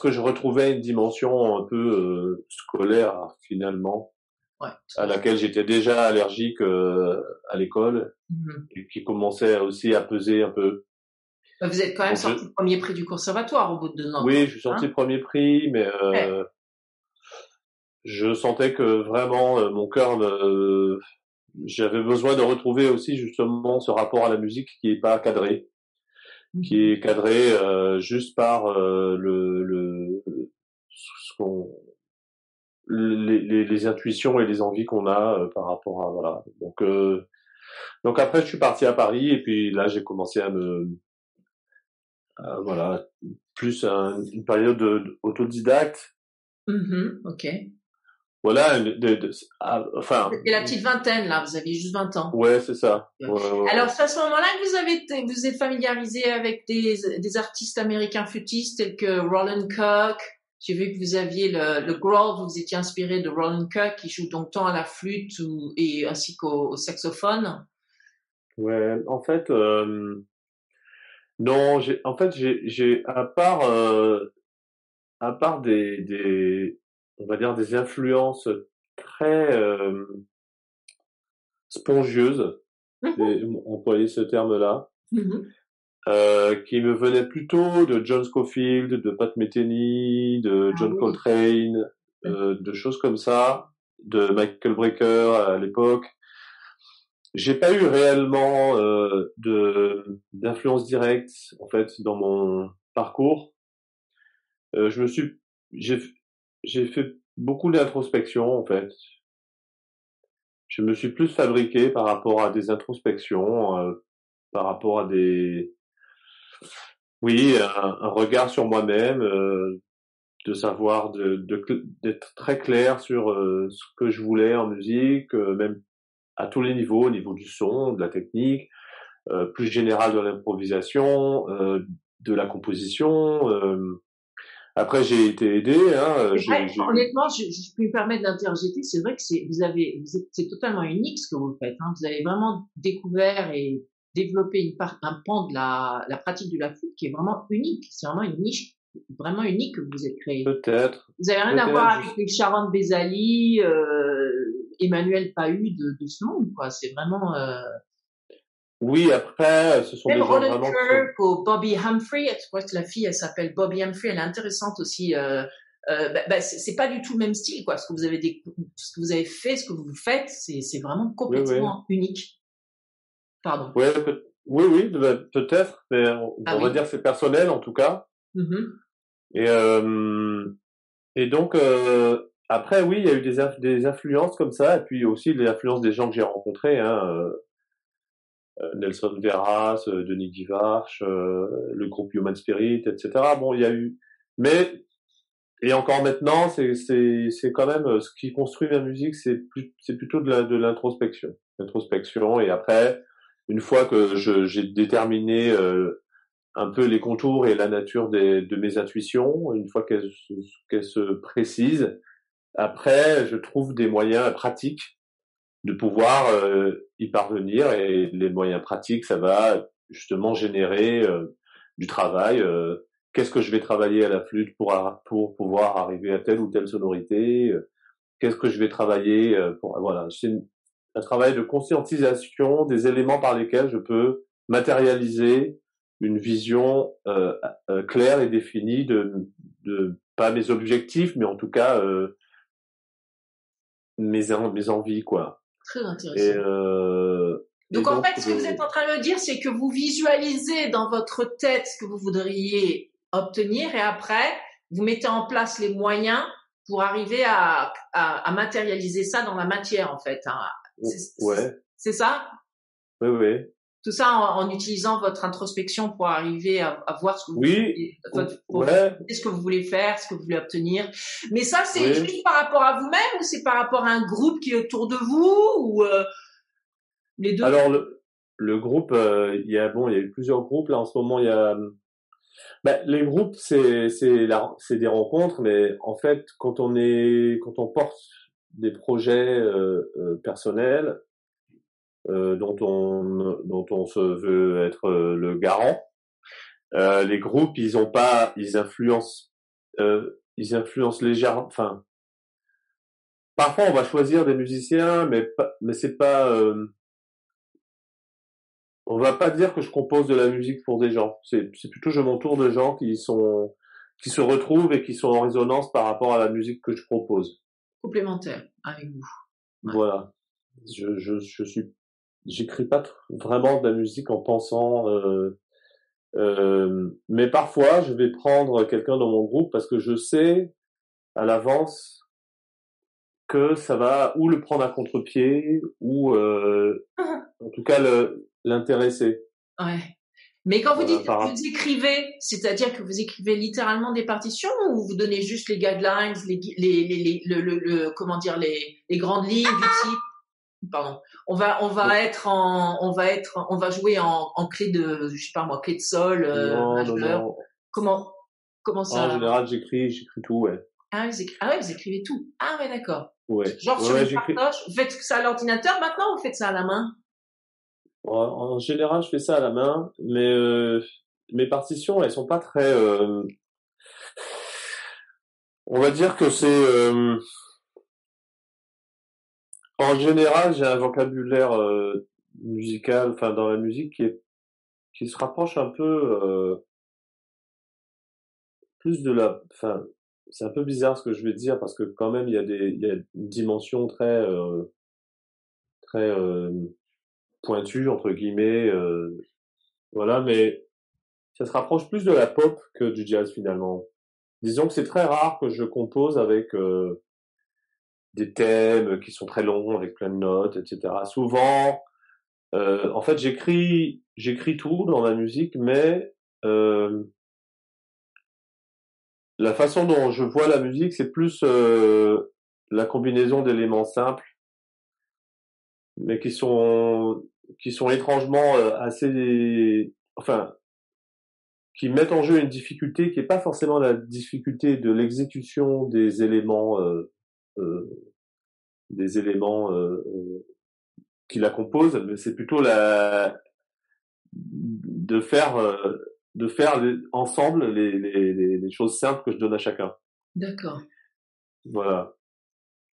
je retrouvais une dimension un peu scolaire finalement, Ouais. à laquelle j'étais déjà allergique à l'école Mhm. et qui commençait aussi à peser un peu. Vous êtes quand même Donc sorti premier prix du conservatoire au bout de 2 ans, oui, quoi. je suis sorti Hein? premier prix, mais Ouais. je sentais que vraiment mon cœur j'avais besoin de retrouver aussi justement ce rapport à la musique qui est pas cadré. Qui Mhm. est cadré juste par ce qu'on les intuitions et les envies qu'on a par rapport à voilà. Donc après je suis parti à Paris et puis là j'ai commencé voilà plus une période autodidacte. Mhm. Ok. Voilà enfin Et la petite vingtaine, là, vous aviez juste 20 ans. ouais c'est ça. Ouais, ouais, Alors, ouais. c'est à ce moment-là que vous êtes familiarisé avec des artistes américains flûtistes tels que Roland Kirk. J'ai vu que vous aviez le growl, vous étiez inspiré de Roland Kirk, qui joue donc tant à la flûte et ainsi qu'au saxophone. Ouais, en fait non, en fait j'ai à part on va dire des influences très spongieuses, Mhm. employer ce terme-là, Mhm. qui me venaient plutôt de John Scofield, de Pat Metheny, de Ah John oui. Coltrane, de choses comme ça, de Michael Brecker à l'époque. J'ai pas eu réellement d'influence directe en fait dans mon parcours. Je me suis j'ai j'ai fait beaucoup d'introspection en fait. Je me suis plus fabriqué par rapport à des introspections, par rapport à oui, un regard sur moi-même, de savoir, d'être très clair sur ce que je voulais en musique, même à tous les niveaux, au niveau du son, de la technique, plus générale de l'improvisation, de la composition. Après, j'ai été aidé. Hein, honnêtement, je peux me permettre d'interjeter. C'est vrai que c'est totalement unique ce que vous faites. Hein. Vous avez vraiment découvert et développé un pan de la pratique de la flûte qui est vraiment unique. C'est vraiment une niche vraiment unique que vous êtes créée. Peut-être. Vous avez rien à voir avec les Sharon Bezali, Emmanuel Pahud de ce monde, quoi. C'est vraiment. Oui, après, ce sont même des gens Roland vraiment. Kirk ou Bobby Humphrey, je crois que la fille, elle s'appelle Bobby Humphrey, elle est intéressante aussi. C'est pas du tout le même style, quoi. Ce que vous avez fait, ce que vous faites, c'est vraiment complètement unique. Pardon. Ouais, oui, peut-être, mais on va dire que c'est personnel en tout cas. Et donc après, oui, il y a eu des influences comme ça, et puis aussi les influences des gens que j'ai rencontrés, hein. Nelson Veras, Denis Guivarch, le groupe Human Spirit, etc. Bon, il y a eu, mais et encore maintenant, c'est quand même ce qui construit ma musique, c'est plutôt de l'introspection. Et après, une fois que j'ai déterminé un peu les contours et la nature de mes intuitions, une fois qu'elles se précisent, après, je trouve des moyens pratiques de pouvoir y parvenir, et les moyens pratiques, ça va justement générer du travail. Qu'est-ce que je vais travailler à la flûte pour pouvoir arriver à telle ou telle sonorité? Qu'est-ce que je vais travailler voilà, c'est un travail de conscientisation des éléments par lesquels je peux matérialiser une vision claire et définie de pas mes objectifs, mais en tout cas mes envies, quoi. Très intéressant. Donc en fait, ce que vous êtes en train de me dire, c'est que vous visualisez dans votre tête ce que vous voudriez obtenir, et après, vous mettez en place les moyens pour arriver à matérialiser ça dans la matière, en fait. Hein. C'est ça? Oui, oui. Tout ça en utilisant votre introspection pour arriver à voir ce que vous ce que vous voulez faire, ce que vous voulez obtenir. Mais ça, c'est juste par rapport à vous-même, ou c'est par rapport à un groupe qui est autour de vous, ou les deux? Alors le groupe, il y a eu plusieurs groupes là en ce moment. Il y a les groupes, c'est des rencontres, mais en fait quand on porte des projets personnels dont on se veut être le garant, les groupes ils influencent légèrement. Enfin, parfois on va choisir des musiciens, mais c'est pas on va pas dire que je compose de la musique pour des gens. C'est plutôt je m'entoure de gens qui se retrouvent et qui sont en résonance par rapport à la musique que je propose. Complémentaire avec vous. Ouais. Voilà. J'écris pas vraiment de la musique en pensant, mais parfois je vais prendre quelqu'un dans mon groupe parce que je sais à l'avance que ça va ou le prendre à contre-pied ou en tout cas l'intéresser. Ouais. Mais quand vous dites que vous écrivez, c'est-à-dire que vous écrivez littéralement des partitions, ou vous donnez juste les guidelines, les grandes lignes du type? Pardon. On va jouer en clé de, je sais pas moi, clé de sol, majeur. Non. Comment ça? En général, j'écris tout, ouais. Ah, vous écrivez tout. Ah, ouais, d'accord. Ouais. Genre sur une cartouche. Vous faites ça à l'ordinateur maintenant, ou vous faites ça à la main? En général, je fais ça à la main, mais mes partitions, elles sont pas très. On va dire que c'est. En général, j'ai un vocabulaire musical, enfin dans la musique, qui se rapproche un peu plus de la. Enfin, c'est un peu bizarre ce que je vais dire parce que quand même il y a une dimension très pointue entre guillemets. Voilà, mais ça se rapproche plus de la pop que du jazz finalement. Disons que c'est très rare que je compose avec des thèmes qui sont très longs, avec plein de notes, etc. Souvent, en fait, j'écris tout dans la musique, mais la façon dont je vois la musique, c'est plus la combinaison d'éléments simples mais qui sont étrangement assez, enfin, qui mettent en jeu une difficulté qui est pas forcément la difficulté de l'exécution euh, des éléments qui la composent, mais c'est plutôt de faire ensemble les choses simples que je donne à chacun. D'accord. Voilà.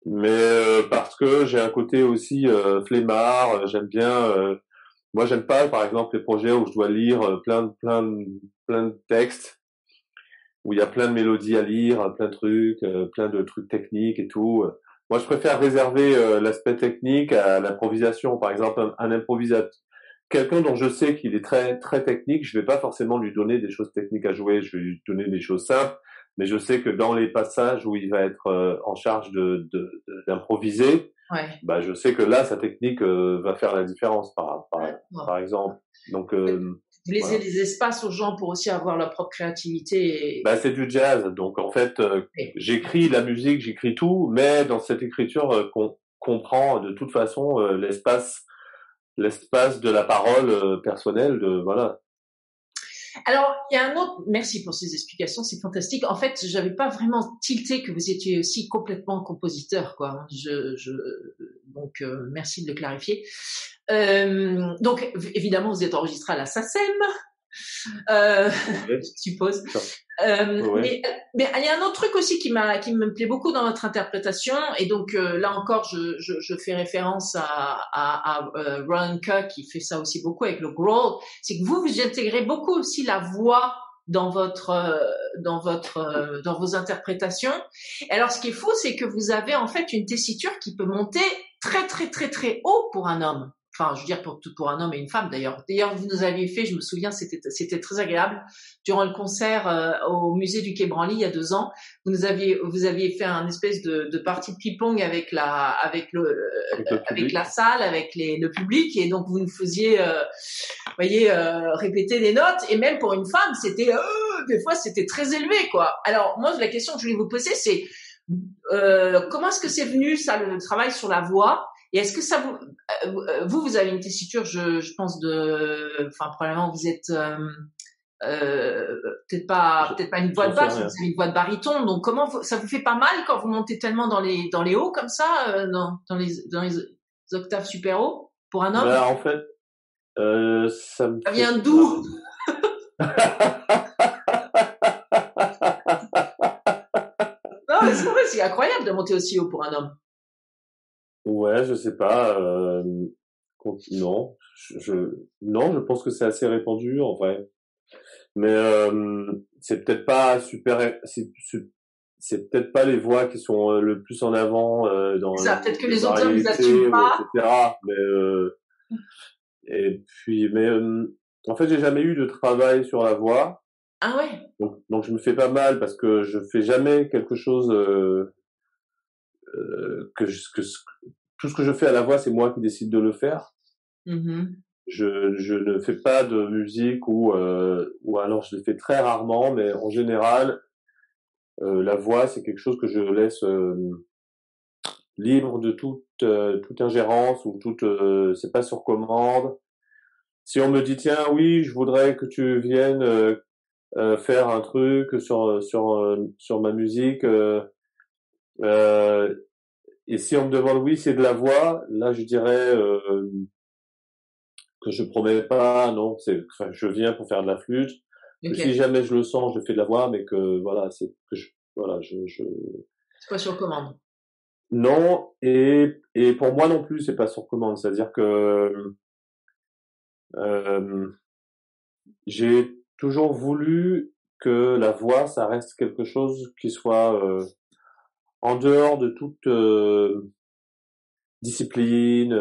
Mais parce que j'ai un côté aussi flemmard, j'aime bien. Moi, j'aime pas, par exemple, les projets où je dois lire plein de textes, où il y a plein de mélodies à lire, plein de trucs techniques et tout. Moi, je préfère réserver l'aspect technique à l'improvisation. Par exemple, un improvisateur, quelqu'un dont je sais qu'il est très technique, je vais pas forcément lui donner des choses techniques à jouer, je vais lui donner des choses simples, mais je sais que dans les passages où il va être en charge d'improviser, Ouais. bah je sais que là sa technique va faire la différence par exemple. Donc vous laissez voilà. des espaces aux gens pour aussi avoir leur propre créativité. Bah c'est du jazz, donc en fait j'écris la musique, j'écris tout, mais dans cette écriture qu'on comprend de toute façon l'espace de la parole personnelle, voilà. Alors, il y a un autre, merci pour ces explications, c'est fantastique. En fait, j'avais pas vraiment tilté que vous étiez aussi complètement compositeur, quoi. Donc, merci de le clarifier. Donc, évidemment, vous êtes enregistré à la SACEM, Ouais. je suppose. Ouais. Mais il y a un autre truc aussi qui me plaît beaucoup dans votre interprétation, et donc là encore, je fais référence à Ron Cook qui fait ça aussi beaucoup avec le growl, c'est que vous intégrez beaucoup aussi la voix dans vos interprétations. Et alors, ce qui est fou, c'est que vous avez en fait une tessiture qui peut monter très très très très haut pour un homme. Enfin, je veux dire pour un homme et une femme d'ailleurs. D'ailleurs, vous nous aviez fait, je me souviens, c'était très agréable durant le concert au musée du Quai Branly il y a 2 ans. Vous aviez fait un espèce de partie de ping-pong avec la salle, avec le public, et donc vous nous faisiez, répéter des notes. Et même pour une femme, c'était des fois c'était très élevé, quoi. Alors moi, la question que je voulais vous poser, c'est comment est-ce que c'est venu ça, le travail sur la voix? Et est-ce que ça vous avez une tessiture, je pense enfin probablement vous êtes peut-être pas une voix de basse, vous avez une voix de baryton. Donc comment ça vous fait pas mal quand vous montez tellement dans les hauts comme ça, dans les octaves super hauts pour un homme? Bah, en fait, ça vient d'où? Non, mais c'est vrai, c'est incroyable de monter aussi haut pour un homme. Ouais, je sais pas. Non, je pense que c'est assez répandu en vrai. Mais c'est peut-être pas c'est peut-être pas les voix qui sont le plus en avant dans ça, peut-être que les autres hommes ils assument pas, etc. Et puis en fait j'ai jamais eu de travail sur la voix. Ah ouais. Donc je me fais pas mal parce que je fais jamais quelque chose tout ce que je fais à la voix, c'est moi qui décide de le faire. Mm-hmm. Je ne fais pas de musique ou alors je le fais très rarement, mais en général, la voix, c'est quelque chose que je laisse libre de toute ingérence ou c'est pas sur commande. Si on me dit tiens oui, je voudrais que tu viennes faire un truc sur ma musique, et si on me demande oui, c'est de la voix, là je dirais que je promets pas, non, je viens pour faire de la flûte. Okay. Que si jamais je le sens, je fais de la voix, mais que voilà, c'est Non, et pour moi non plus, c'est pas sur commande. C'est-à-dire que j'ai toujours voulu que la voix, ça reste quelque chose qui soit en dehors de toute discipline.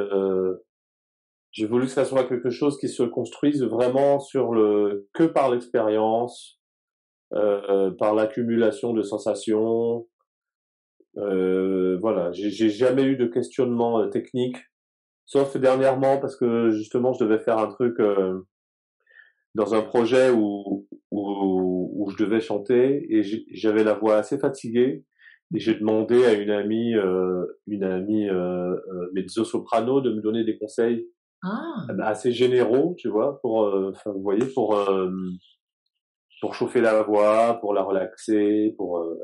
J'ai voulu que ça soit quelque chose qui se construise vraiment que par l'expérience, par l'accumulation de sensations. Voilà, j'ai jamais eu de questionnement technique, sauf dernièrement parce que justement je devais faire un truc dans un projet où je devais chanter et j'avais la voix assez fatiguée Et j'ai demandé à une amie mezzo-soprano de me donner des conseils assez généraux, tu vois, enfin, vous voyez, pour chauffer la voix, pour la relaxer, pour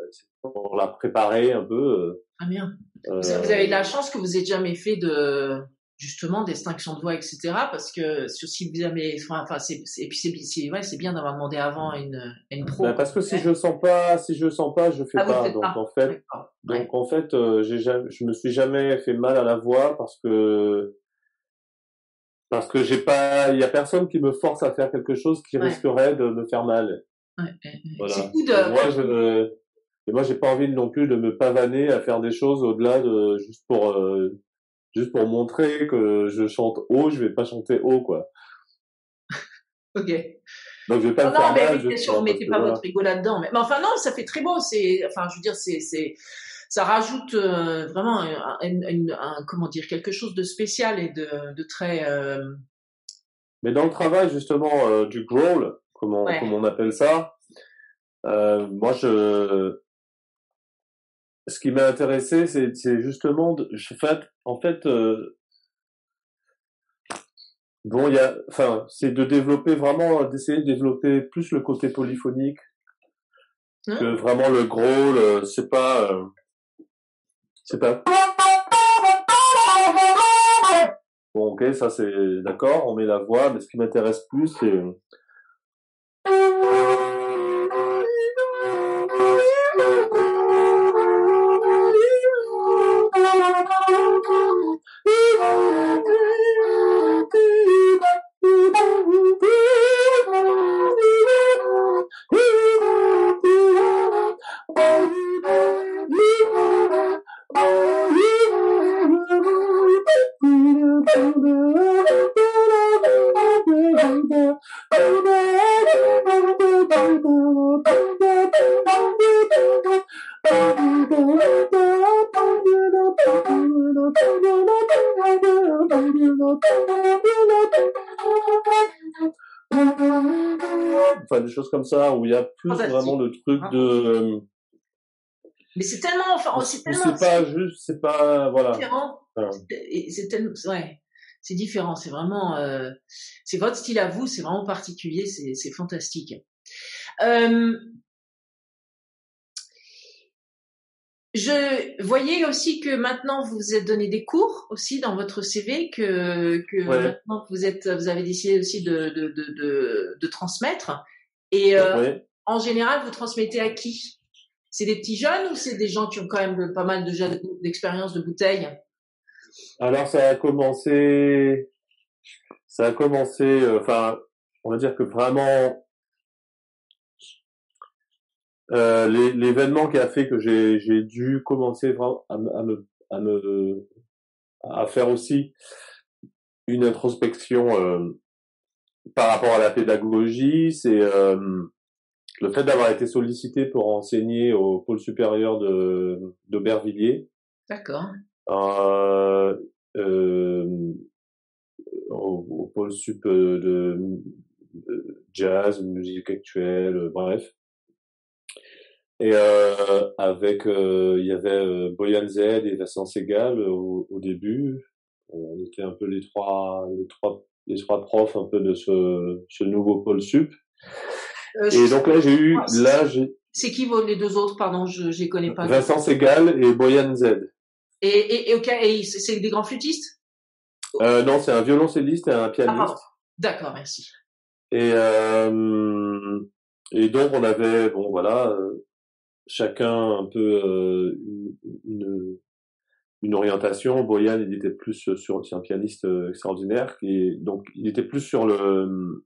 la préparer un peu. Ah bien. Vous avez de la chance que vous ayez jamais fait de justement d'extinction de voix, etc. Parce que si vous avez, enfin, et puis c'est bien d'avoir demandé avant à une pro. Parce que si je le sens pas, je fais pas. Donc en fait, je me suis jamais fait mal à la voix parce que il y a personne qui me force à faire quelque chose qui risquerait de me faire mal. Voilà. C'est fou de. Moi, j'ai pas envie non plus de me pavaner à faire des choses au-delà de juste pour montrer que je chante haut, je vais pas chanter haut, quoi. Ok. Donc je vais pas me faire mal. Bien sûr, vous mettez pas votre ego là-dedans. Mais enfin non, ça fait très beau. Enfin, je veux dire, ça rajoute vraiment comment dire, quelque chose de spécial et de très. Mais dans le travail justement du growl, comme on appelle ça, moi ce qui m'a intéressé, c'est justement, c'est d'essayer de développer plus le côté polyphonique que vraiment le growl. C'est pas. Bon, ok, ça c'est d'accord, on met la voix, mais ce qui m'intéresse plus, c'est enfin des choses comme ça où il y a plus vraiment le truc de. Mais c'est tellement, c'est pas juste, c'est pas voilà. Différent. C'est tellement, c'est différent. C'est vraiment, c'est votre style à vous. C'est vraiment particulier. C'est fantastique. Je voyais aussi que maintenant vous vous êtes donné des cours aussi dans votre CV que maintenant vous avez décidé aussi de transmettre et en général vous transmettez à qui? C'est des petits jeunes ou c'est des gens qui ont quand même pas mal déjà d'expérience de bouteille? Alors ça a commencé enfin on va dire que vraiment l'événement qui a fait que j'ai dû commencer vraiment à faire aussi une introspection par rapport à la pédagogie, c'est le fait d'avoir été sollicité pour enseigner au pôle supérieur d'Aubervilliers. D'accord. Au pôle sup de jazz, musique actuelle, bref. Et avec il y avait Boyan Z et Vincent Segal au début. On était un peu les trois profs un peu de ce nouveau pôle sup. Et donc là c'est qui les deux autres, pardon, je les connais pas. Vincent Segal et Boyan Z. Et c'est des grands flûtistes? Non, c'est un violoncelliste et un pianiste. D'accord, merci. Et donc on avait chacun un peu une orientation. Boyan, il était plus c'est un pianiste extraordinaire donc il était plus sur le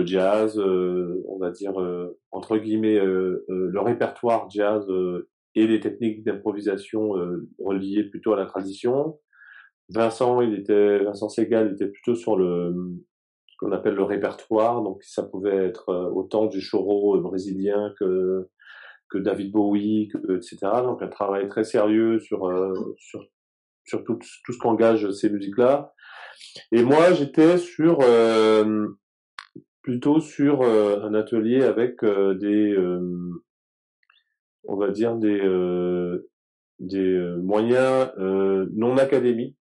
jazz, on va dire entre guillemets le répertoire jazz et les techniques d'improvisation reliées plutôt à la tradition. Vincent Segal était plutôt sur ce qu'on appelle le répertoire, donc ça pouvait être autant du choro brésilien que David Bowie, etc. Donc un travail très sérieux sur tout ce qu'engage ces musiques-là. Et moi, j'étais plutôt sur un atelier avec on va dire des moyens non académiques,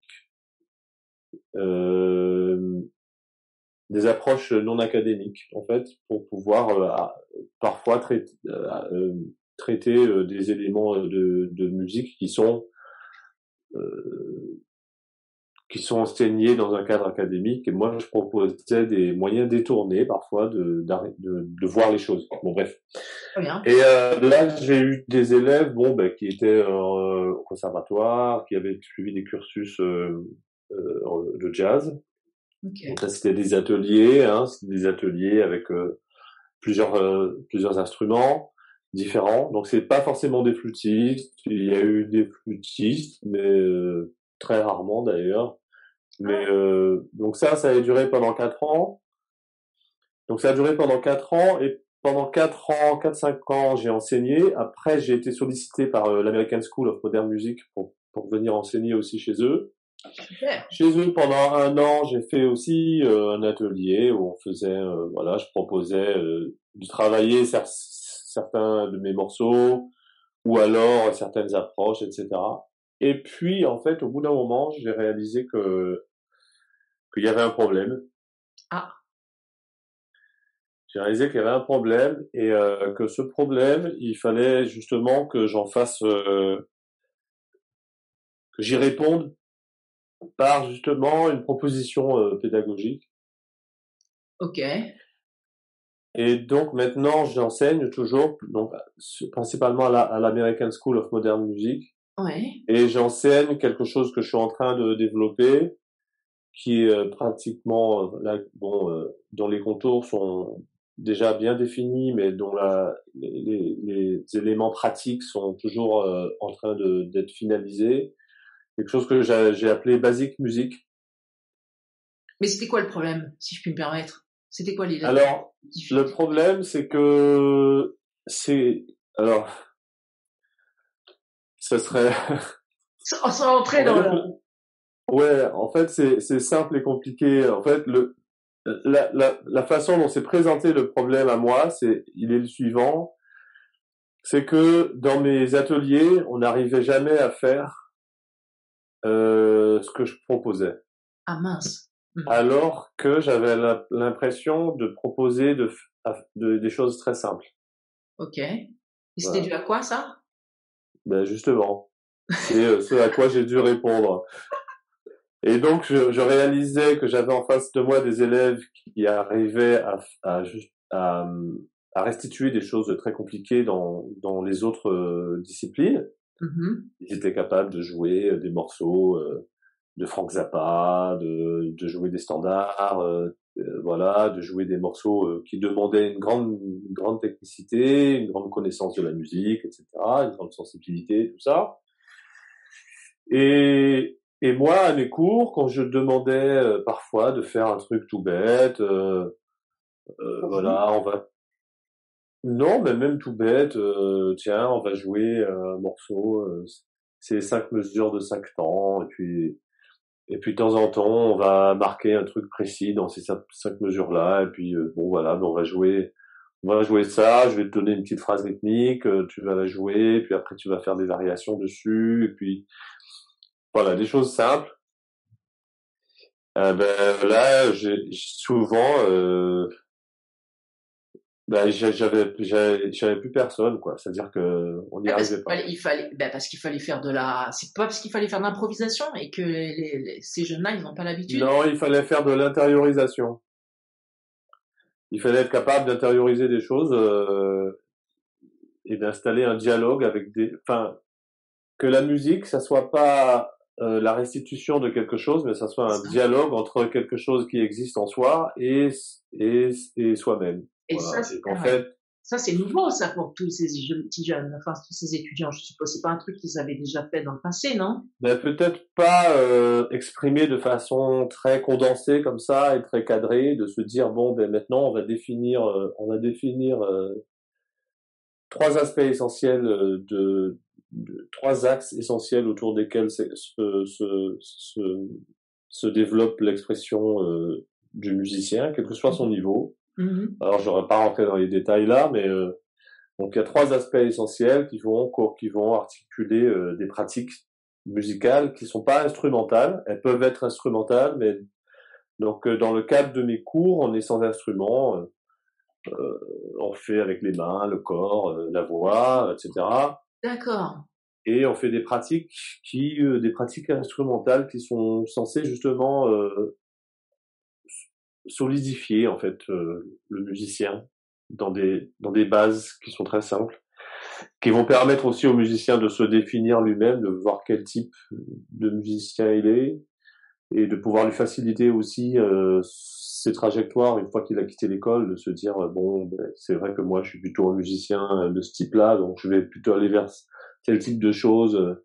des approches non académiques en fait, pour pouvoir parfois traiter des éléments de musique qui sont enseignés dans un cadre académique. Et moi, je proposais des moyens détournés parfois de voir les choses. Bon, bref. Très bien. Et là, j'ai eu des élèves, qui étaient au conservatoire, qui avaient suivi des cursus de jazz. Okay. Donc là, c'était des ateliers, avec plusieurs instruments différents. Donc c'est pas forcément des flûtistes. Il y a eu des flûtistes, mais très rarement d'ailleurs. Mais donc ça a duré pendant 4 ans. Donc ça a duré pendant 4 ans, et pendant 4-5 ans, j'ai enseigné. Après, j'ai été sollicité par l'American School of Modern Music pour venir enseigner aussi chez eux. Super. Chez eux, pendant 1 an, j'ai fait aussi un atelier où on faisait, je proposais de travailler certains de mes morceaux, ou alors certaines approches, etc. Et puis, en fait, au bout d'un moment, j'ai réalisé qu'il y avait un problème. Ah. J'ai réalisé qu'il y avait un problème, et que ce problème, il fallait justement que que j'y réponde par justement une proposition pédagogique. Ok. Et donc maintenant, j'enseigne toujours, donc principalement à l'American School of Modern Music. Ouais. Et j'enseigne quelque chose que je suis en train de développer, qui est pratiquement dont les contours sont déjà bien définis, mais dont les éléments pratiques sont toujours en train d'être finalisés. Quelque chose que j'ai appelé Basic Music. Mais c'était quoi le problème, si je puis me permettre? C'était quoi l'idée? Alors, le problème, c'est que ça serait sans entrer dans le... Ouais, en fait, c'est simple et compliqué. En fait, la façon dont c'est présenté le problème à moi, il est le suivant. C'est que dans mes ateliers, on n'arrivait jamais à faire ce que je proposais. Ah mince. Alors que j'avais l'impression de proposer des choses très simples. Ok. Et c'était dû à quoi, ça? Ben justement, c'est ce à quoi j'ai dû répondre. Et donc, je réalisais que j'avais en face de moi des élèves qui arrivaient à restituer des choses très compliquées dans les autres disciplines. Mm-hmm. Ils étaient capables de jouer des morceaux de Frank Zappa, de jouer des standards, de jouer des morceaux qui demandaient une grande technicité, une grande connaissance de la musique, etc., une grande sensibilité, tout ça. Et moi, à mes cours, quand je demandais parfois de faire un truc tout bête, on va... Non, mais même tout bête, tiens, on va jouer un morceau, c'est 5 mesures de 5 temps, et puis de temps en temps, on va marquer un truc précis dans ces 5 mesures-là, et puis on va jouer ça, je vais te donner une petite phrase rythmique, tu vas la jouer, puis après tu vas faire des variations dessus, et puis voilà, des choses simples. Là, j'ai souvent, j'avais plus personne, quoi. C'est-à-dire que on n'y arrivait pas. Parce qu'il fallait faire c'est pas parce qu'il fallait faire de l'improvisation et que ces jeunes-là, ils n'ont pas l'habitude. Non, il fallait faire de l'intériorisation. Il fallait être capable d'intérioriser des choses et d'installer un dialogue que la musique, ça soit pas la restitution de quelque chose, mais ça soit un dialogue entre quelque chose qui existe en soi et soi-même. Et voilà. Ça, c'est nouveau, ça, pour tous ces petits jeunes, enfin, tous ces étudiants, je suppose. C'est pas un truc qu'ils avaient déjà fait dans le passé, non? Ben, peut-être pas exprimé de façon très condensée comme ça et très cadrée, de se dire maintenant on va définir 3 aspects essentiels de 3 axes essentiels autour desquels se développe l'expression du musicien, quel que soit son niveau. Mm-hmm. Alors, j'aurais pas rentré dans les détails là, mais Donc il y a 3 aspects essentiels qui vont articuler des pratiques musicales qui sont pas instrumentales. Elles peuvent être instrumentales, mais donc dans le cadre de mes cours, on est sans instrument, on fait avec les mains, le corps, la voix, etc. D'accord. Et on fait des pratiques des pratiques instrumentales qui sont censées justement solidifier en fait le musicien dans des bases qui sont très simples, qui vont permettre aussi au musicien de se définir lui-même, de voir quel type de musicien il est, et de pouvoir lui faciliter aussi ses trajectoires une fois qu'il a quitté l'école, de se dire bon, ben, c'est vrai que moi je suis plutôt un musicien de ce type-là, donc je vais plutôt aller vers tel type de choses,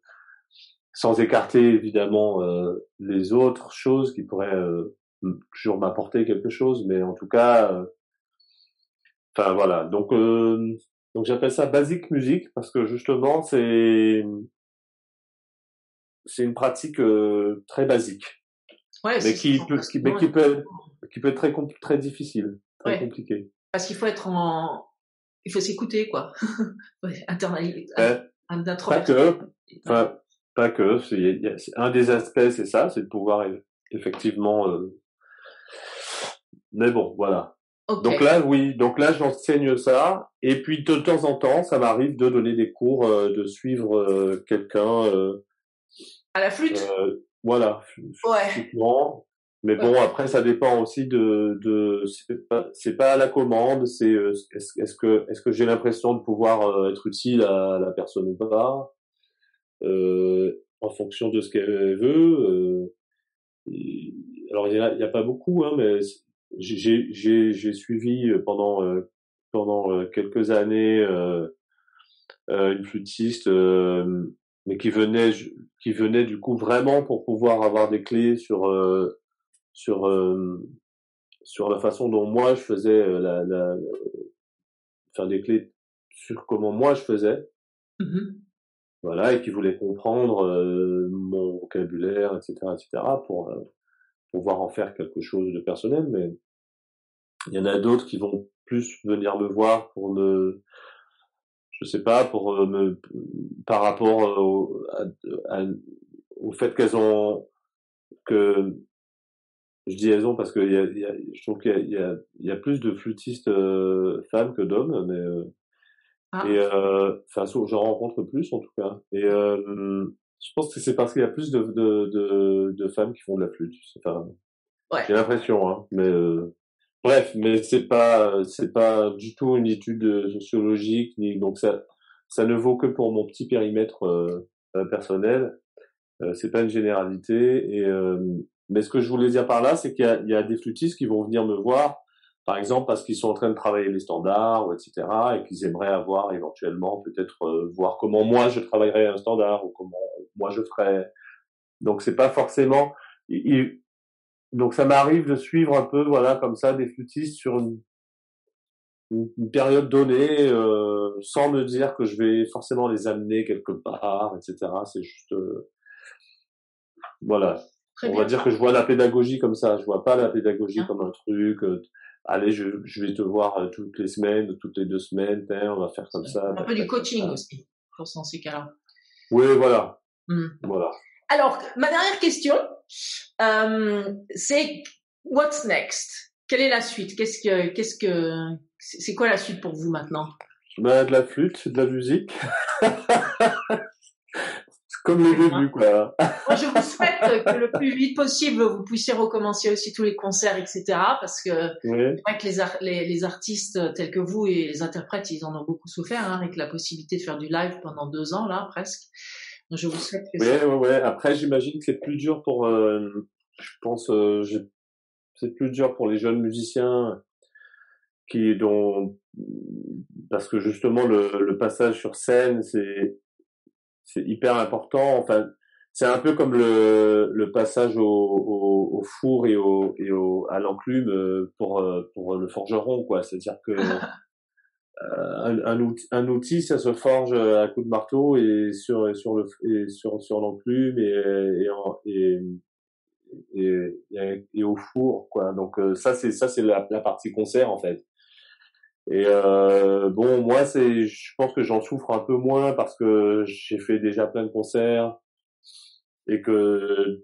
sans écarter évidemment les autres choses qui pourraient toujours m'apporter quelque chose, mais en tout cas, enfin voilà. Donc j'appelle ça basic music parce que justement c'est une pratique très basique, Ouais, mais c'est ça. qui peut être très difficile, très compliqué. Parce qu'il faut il faut s'écouter, quoi. Ouais, Pas que, enfin pas que. C'est un des aspects, c'est ça, c'est de pouvoir effectivement. Mais bon, voilà. Okay. Donc là, oui, donc là, j'enseigne ça, et puis de temps en temps, ça m'arrive de donner des cours, de suivre quelqu'un. À la flûte. Voilà, flûtement. Mais bon, après, ça dépend aussi c'est pas à la commande, c'est est-ce que j'ai l'impression de pouvoir être utile à la personne ou pas, en fonction de ce qu'elle veut. Alors il y a pas beaucoup, hein, mais j'ai suivi pendant quelques années une flûtiste, mais qui venait du coup vraiment pour pouvoir avoir des clés sur sur la façon dont moi je faisais faire des clés sur comment moi je faisais. Voilà, et qui voulait comprendre mon vocabulaire, etc., pour pouvoir en faire quelque chose de personnel. Mais il y en a d'autres qui vont plus venir me voir je sais pas, par rapport au fait que je dis elles ont parce que je trouve qu'il y a plus de flûtistes femmes que d'hommes, mais enfin, j'en rencontre plus en tout cas. Et je pense que c'est parce qu'il y a plus de femmes qui font de la flûte. Enfin, j'ai l'impression, hein. Mais bref, mais c'est pas du tout une étude sociologique, donc ça ne vaut que pour mon petit périmètre personnel. C'est pas une généralité. Mais ce que je voulais dire par là, c'est qu'il y a des flûtistes qui vont venir me voir, par exemple parce qu'ils sont en train de travailler les standards, ou etc., et qu'ils aimeraient avoir éventuellement peut-être voir comment moi je travaillerais un standard ou comment moi je ferais. Donc c'est pas forcément. Donc ça m'arrive de suivre un peu, voilà, comme ça, des flûtistes sur une période donnée, sans me dire que je vais forcément les amener quelque part, etc. C'est juste, voilà. On va dire que je vois la pédagogie comme ça. Je vois pas la pédagogie comme un truc. Allez, je vais te voir toutes les semaines, toutes les 2 semaines. On va faire comme ça. Un peu du coaching aussi, pour ces cas-là. Oui, voilà. Voilà. Alors, ma dernière question, c'est what's next? Quelle est la suite? C'est quoi la suite pour vous maintenant? Ben, de la flûte, de la musique. Comme le début, quoi. Moi, je vous souhaite que le plus vite possible, vous puissiez recommencer aussi tous les concerts, etc. Parce que c'est vrai que les artistes tels que vous et les interprètes, ils en ont beaucoup souffert, hein, avec la possibilité de faire du live pendant 2 ans, là, presque. Donc, je vous souhaite que ouais. Après, j'imagine que c'est plus dur pour, je pense, c'est plus dur pour les jeunes musiciens parce que justement le passage sur scène, c'est hyper important. Enfin, c'est un peu comme le passage au four à l'enclume pour le forgeron, quoi. C'est-à-dire que un outil, ça se forge à coup de marteau et sur l'enclume et au four, quoi. Donc ça c'est la partie concert en fait. Et bon, moi, je pense que j'en souffre un peu moins parce que j'ai fait déjà plein de concerts et qu'on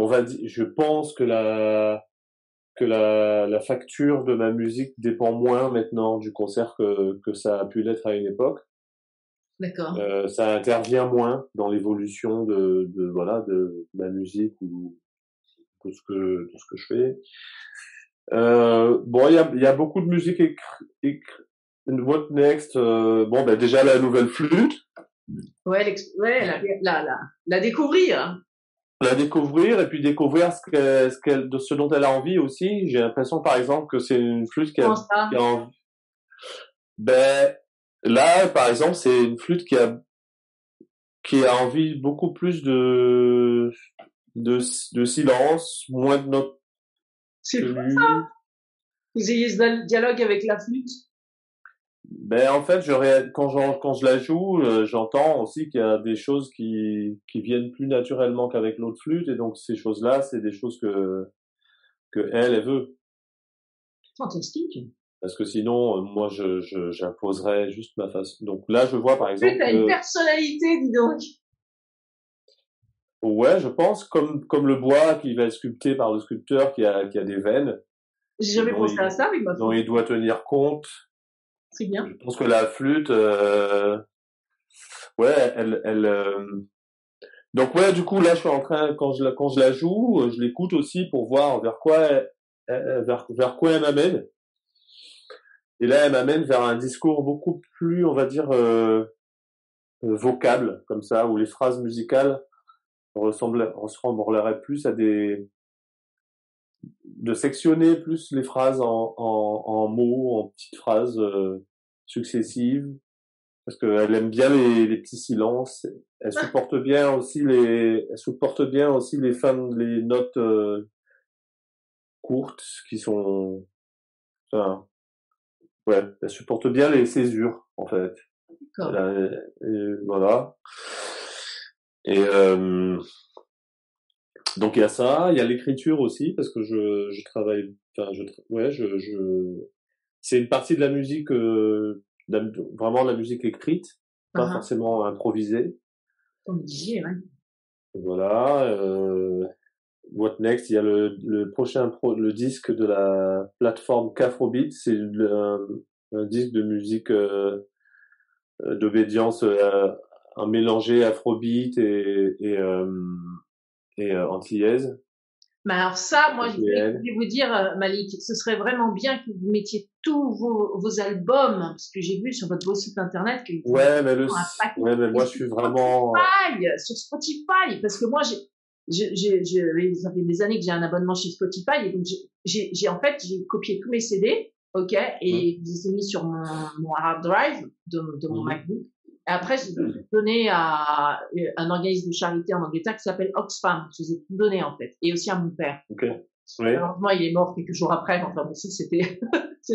va dire, je pense que la facture de ma musique dépend moins maintenant du concert que ça a pu l'être à une époque. D'accord. Ça intervient moins dans l'évolution voilà, de ma musique ou de ce que je fais. Bon, il y a beaucoup de musique What Next? Bon, ben déjà la nouvelle flûte. Ouais, la découvrir. La découvrir et puis découvrir ce dont elle a envie aussi. J'ai l'impression, par exemple, que c'est une flûte Comment ça? qui a envie. Ben, là, par exemple, c'est une flûte qui a envie beaucoup plus de silence, moins de notes C'est fou tenues. ça. Vous ayez ce dialogue avec la flûte. Ben en fait, quand je la joue, j'entends aussi qu'il y a des choses qui viennent plus naturellement qu'avec l'autre flûte, et donc ces choses-là, c'est des choses que elle veut. Fantastique. Parce que sinon, moi, j'imposerais juste ma façon. Donc là, je vois par exemple. T'as une personnalité, dis donc. Ouais, je pense comme le bois qui va être sculpté par le sculpteur qui a des veines. J'ai jamais pensé à ça, mais dont il doit tenir compte. C'est bien. Je pense que la flûte, ouais, donc ouais, du coup là, je suis en train quand je la joue, je l'écoute aussi pour voir vers quoi vers quoi elle m'amène. Et là, elle m'amène vers un discours beaucoup plus, on va dire, vocable, comme ça, où les phrases musicales ressembleraient plus à de sectionner plus les phrases en mots, en petites phrases successives, parce qu'elle aime bien les petits silences. Elle supporte bien aussi les fins, les notes courtes qui sont, enfin, ouais, elle supporte bien les césures en fait. Voilà. Et donc il y a ça, il y a l'écriture aussi parce que je travaille, enfin c'est une partie de la musique vraiment de la musique écrite, pas forcément improvisée. Comme disiez, ouais. Voilà. What Next? Il y a le prochain le disque de la plateforme Afrobeat, c'est un disque de musique d'obédience un mélangé afrobeat et antillaise. Mais alors ça, moi, je vais vous dire, Malik, ce serait vraiment bien que vous mettiez tous vos albums, parce que j'ai vu sur votre beau site internet que ouais, mais moi je suis vraiment sur Spotify, parce que moi ça fait des années que j'ai un abonnement chez Spotify, et donc j'ai copié tous mes CD, ok, et je les ai mis sur mon hard drive de mon MacBook. Et après, je les ai donné à un organisme de charité en Angleterre qui s'appelle Oxfam. Je les ai tout donné, en fait. Et aussi à mon père. Okay. Oui. Malheureusement, il est mort quelques jours après. Enfin, bon, ça, c'est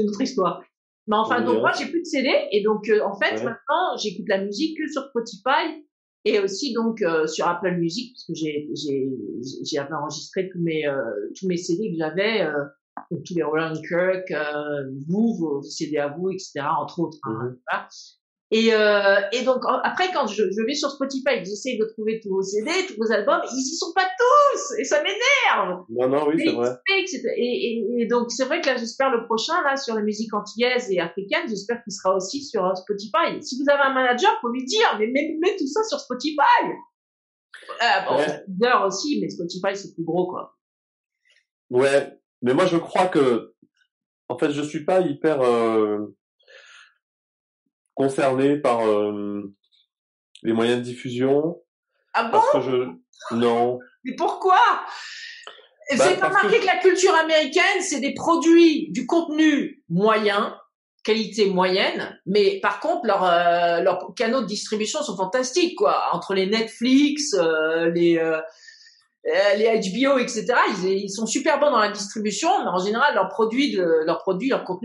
une autre histoire. Mais enfin, donc, moi, j'ai plus de CD. Et donc, en fait, maintenant, j'écoute la musique que sur Spotify. Et aussi, donc, sur Apple Music, parce que j'ai enregistré tous mes CD que j'avais, donc tous les Roland Kirk, vos CD à vous, etc., entre autres. Voilà. Et donc après quand je vais sur Spotify, j'essaie de trouver tous vos CD, tous vos albums, ils y sont pas tous et ça m'énerve. Non, oui, c'est vrai. Et donc c'est vrai que là j'espère le prochain là sur la musique antillaise et africaine, j'espère qu'il sera aussi sur Spotify. Si vous avez un manager, faut lui dire mais mets tout ça sur Spotify. Deezer aussi, mais Spotify c'est plus gros quoi. Ouais, mais moi je crois que en fait je suis pas hyper concerné par les moyens de diffusion. Ah bon? Parce que non. Mais pourquoi? Vous avez pas remarqué que la culture américaine, c'est des produits, du contenu moyen, qualité moyenne, mais par contre, leurs canaux de distribution sont fantastiques, quoi. Entre les Netflix, les HBO, etc. Ils sont super bons dans la distribution, mais en général, leur contenu,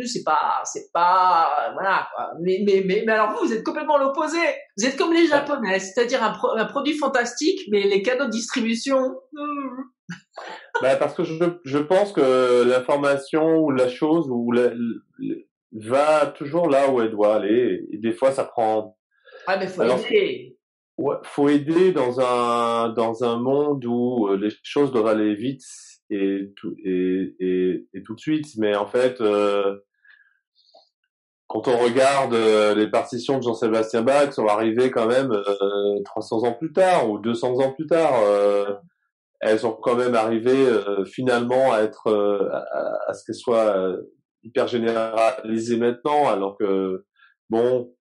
c'est pas, voilà, quoi. Mais alors vous êtes complètement l'opposé. Vous êtes comme les Japonais, c'est-à-dire un produit fantastique, mais les canaux de distribution. Parce que je pense que l'information ou la chose ou va toujours là où elle doit aller. Et des fois, ça prend. Ah, mais faut aider. Ouais, faut aider dans un monde où les choses doivent aller vite et tout de suite. Mais en fait, quand on regarde les partitions de Jean-Sébastien Bach, sont arrivées quand même 300 ans plus tard ou 200 ans plus tard. Elles sont quand même arrivées finalement à être à ce qu'elles soient hyper généralisées maintenant, alors que bon.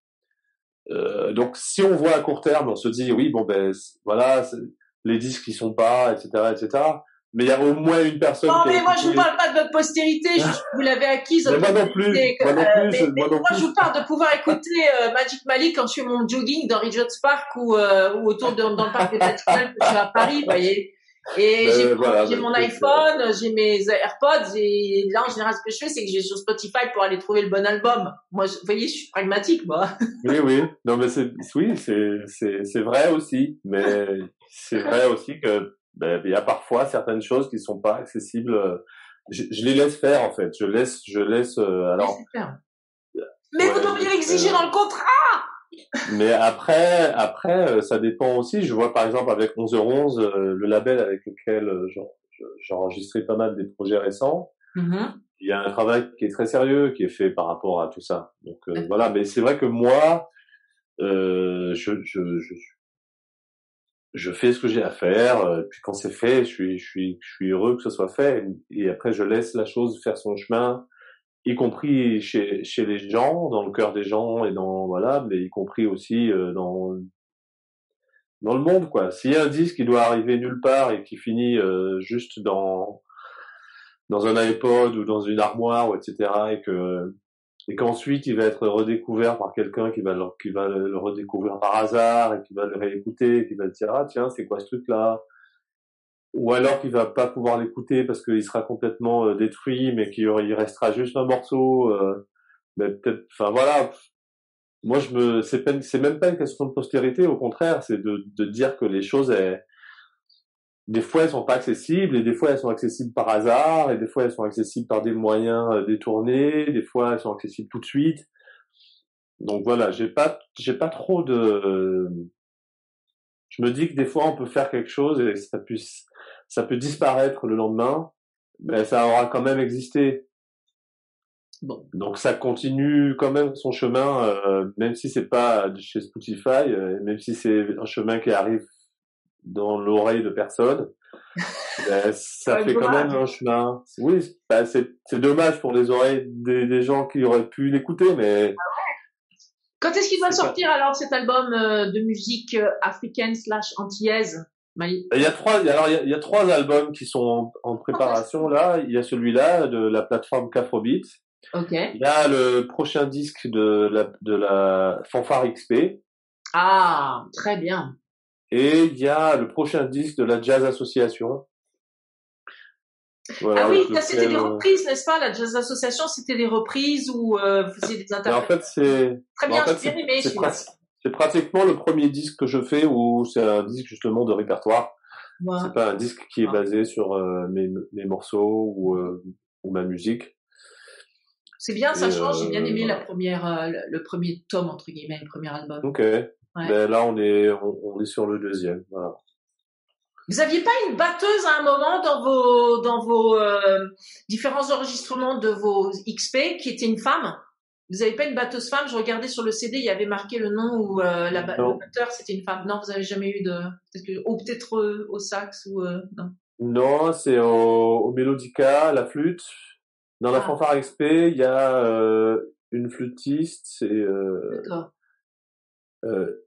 Donc si on voit à court terme, on se dit oui bon ben voilà les disques qui sont pas etc. Mais il y a au moins une personne. Non mais moi je vous parle pas de votre postérité, vous l'avez acquise. Mais moi non plus. Mais moi je vous parle de pouvoir écouter Magic Malik quand je fais mon jogging dans Regent's Park ou autour dans le parc des Batignolles quand je suis à Paris, vous voyez. Et j'ai mon iPhone, j'ai mes AirPods et là en général ce que je fais c'est que je vais sur Spotify pour aller trouver le bon album. Moi, vous voyez, je suis pragmatique moi. Oui. Non mais c'est vrai aussi, mais c'est vrai aussi que il y a parfois certaines choses qui sont pas accessibles. Je les laisse faire en fait. Je laisse. Alors. Mais vous devriez l'exiger dans le contrat. Mais après, ça dépend aussi. Je vois par exemple avec 11h11, le label avec lequel j'ai enregistré pas mal des projets récents. Mm-hmm. Il y a un travail qui est très sérieux qui est fait par rapport à tout ça. Donc voilà. Mais c'est vrai que moi, je fais ce que j'ai à faire. Puis quand c'est fait, je suis heureux que ce soit fait. Et après, je laisse la chose faire son chemin. Y compris chez les gens, dans le cœur des gens et mais y compris aussi dans le monde quoi. S'il y a un disque qui doit arriver nulle part et qui finit juste dans un iPod ou dans une armoire etc. et qu'ensuite il va être redécouvert par quelqu'un qui va le redécouvrir par hasard et qui va le réécouter et qui va se dire ah tiens c'est quoi ce truc là. Ou alors qu'il va pas pouvoir l'écouter parce qu'il sera complètement détruit, mais il restera juste un morceau. Mais peut-être, enfin voilà. Moi, c'est même pas une question de postérité. Au contraire, c'est de dire que les choses, des fois, elles sont pas accessibles, et des fois, elles sont accessibles par hasard, et des fois, elles sont accessibles par des moyens détournés, des fois, elles sont accessibles tout de suite. Donc voilà, j'ai pas trop de. Je me dis que des fois, on peut faire quelque chose et ça peut disparaître le lendemain, mais ça aura quand même existé. Bon. Donc ça continue quand même son chemin, même si c'est pas chez Spotify, même si c'est un chemin qui arrive dans l'oreille de personne, ça fait quand même un chemin. Oui, c'est dommage pour les oreilles des gens qui auraient pu l'écouter, mais. Quand est-ce qu'il va sortir alors cet album de musique africaine / antillaise, Mali? Il y a 3 albums qui sont en préparation là. Il y a celui-là de la plateforme Afrobeat. Ok. Il y a le prochain disque de la Fanfare XP. Ah, très bien. Et il y a le prochain disque de la Jazz Association. Voilà, ah oui, ça c'était des reprises, n'est-ce pas? La Jazz Association, c'était des reprises où vous faisiez des interprétations. En fait, c'est très bien, j'ai bien aimé celui-là. C'est pratiquement le premier disque que je fais où c'est un disque justement de répertoire. Ouais. C'est pas un disque qui est basé sur mes morceaux ou ma musique. C'est bien, ça change. J'ai bien aimé la première, le premier tome entre guillemets, le premier album. Ok. Ouais. Ben là, on est sur le deuxième. Voilà. Vous aviez pas une batteuse à un moment dans vos différents enregistrements de vos XP qui était une femme? Vous avez pas une batteuse femme? Je regardais sur le CD, il y avait marqué le nom où le batteur c'était une femme. Non, vous avez jamais eu peut-être au sax ou non? Non, c'est au mélodica, la flûte. Dans la fanfare XP, il y a une flûtiste et elle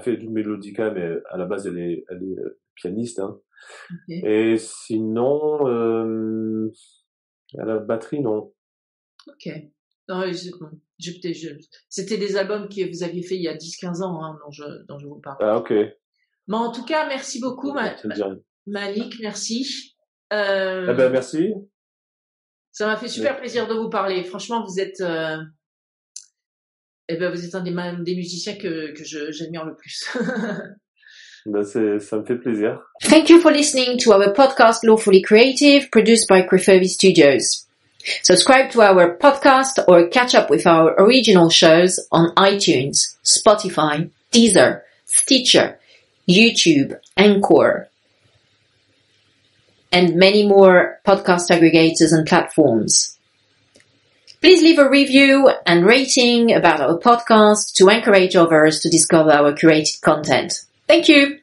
fait du mélodica, mais à la base elle est pianiste, hein. Okay. Et sinon à la batterie non. Ok. Non, c'était des albums que vous aviez fait il y a 10-15 ans, hein, dont je vous parle. Ah ok. Mais en tout cas, merci beaucoup Malik, merci. Eh ben merci. Ça m'a fait super plaisir de vous parler. Franchement, vous êtes vous êtes un des musiciens que j'admire le plus. Ça me fait plaisir. Thank you for listening to our podcast Lawfully Creative, produced by Crefovi Studios. Subscribe to our podcast or catch up with our original shows on iTunes, Spotify, Deezer, Stitcher, YouTube, Anchor, and many more podcast aggregators and platforms. Please leave a review and rating about our podcast to encourage others to discover our curated content. Thank you.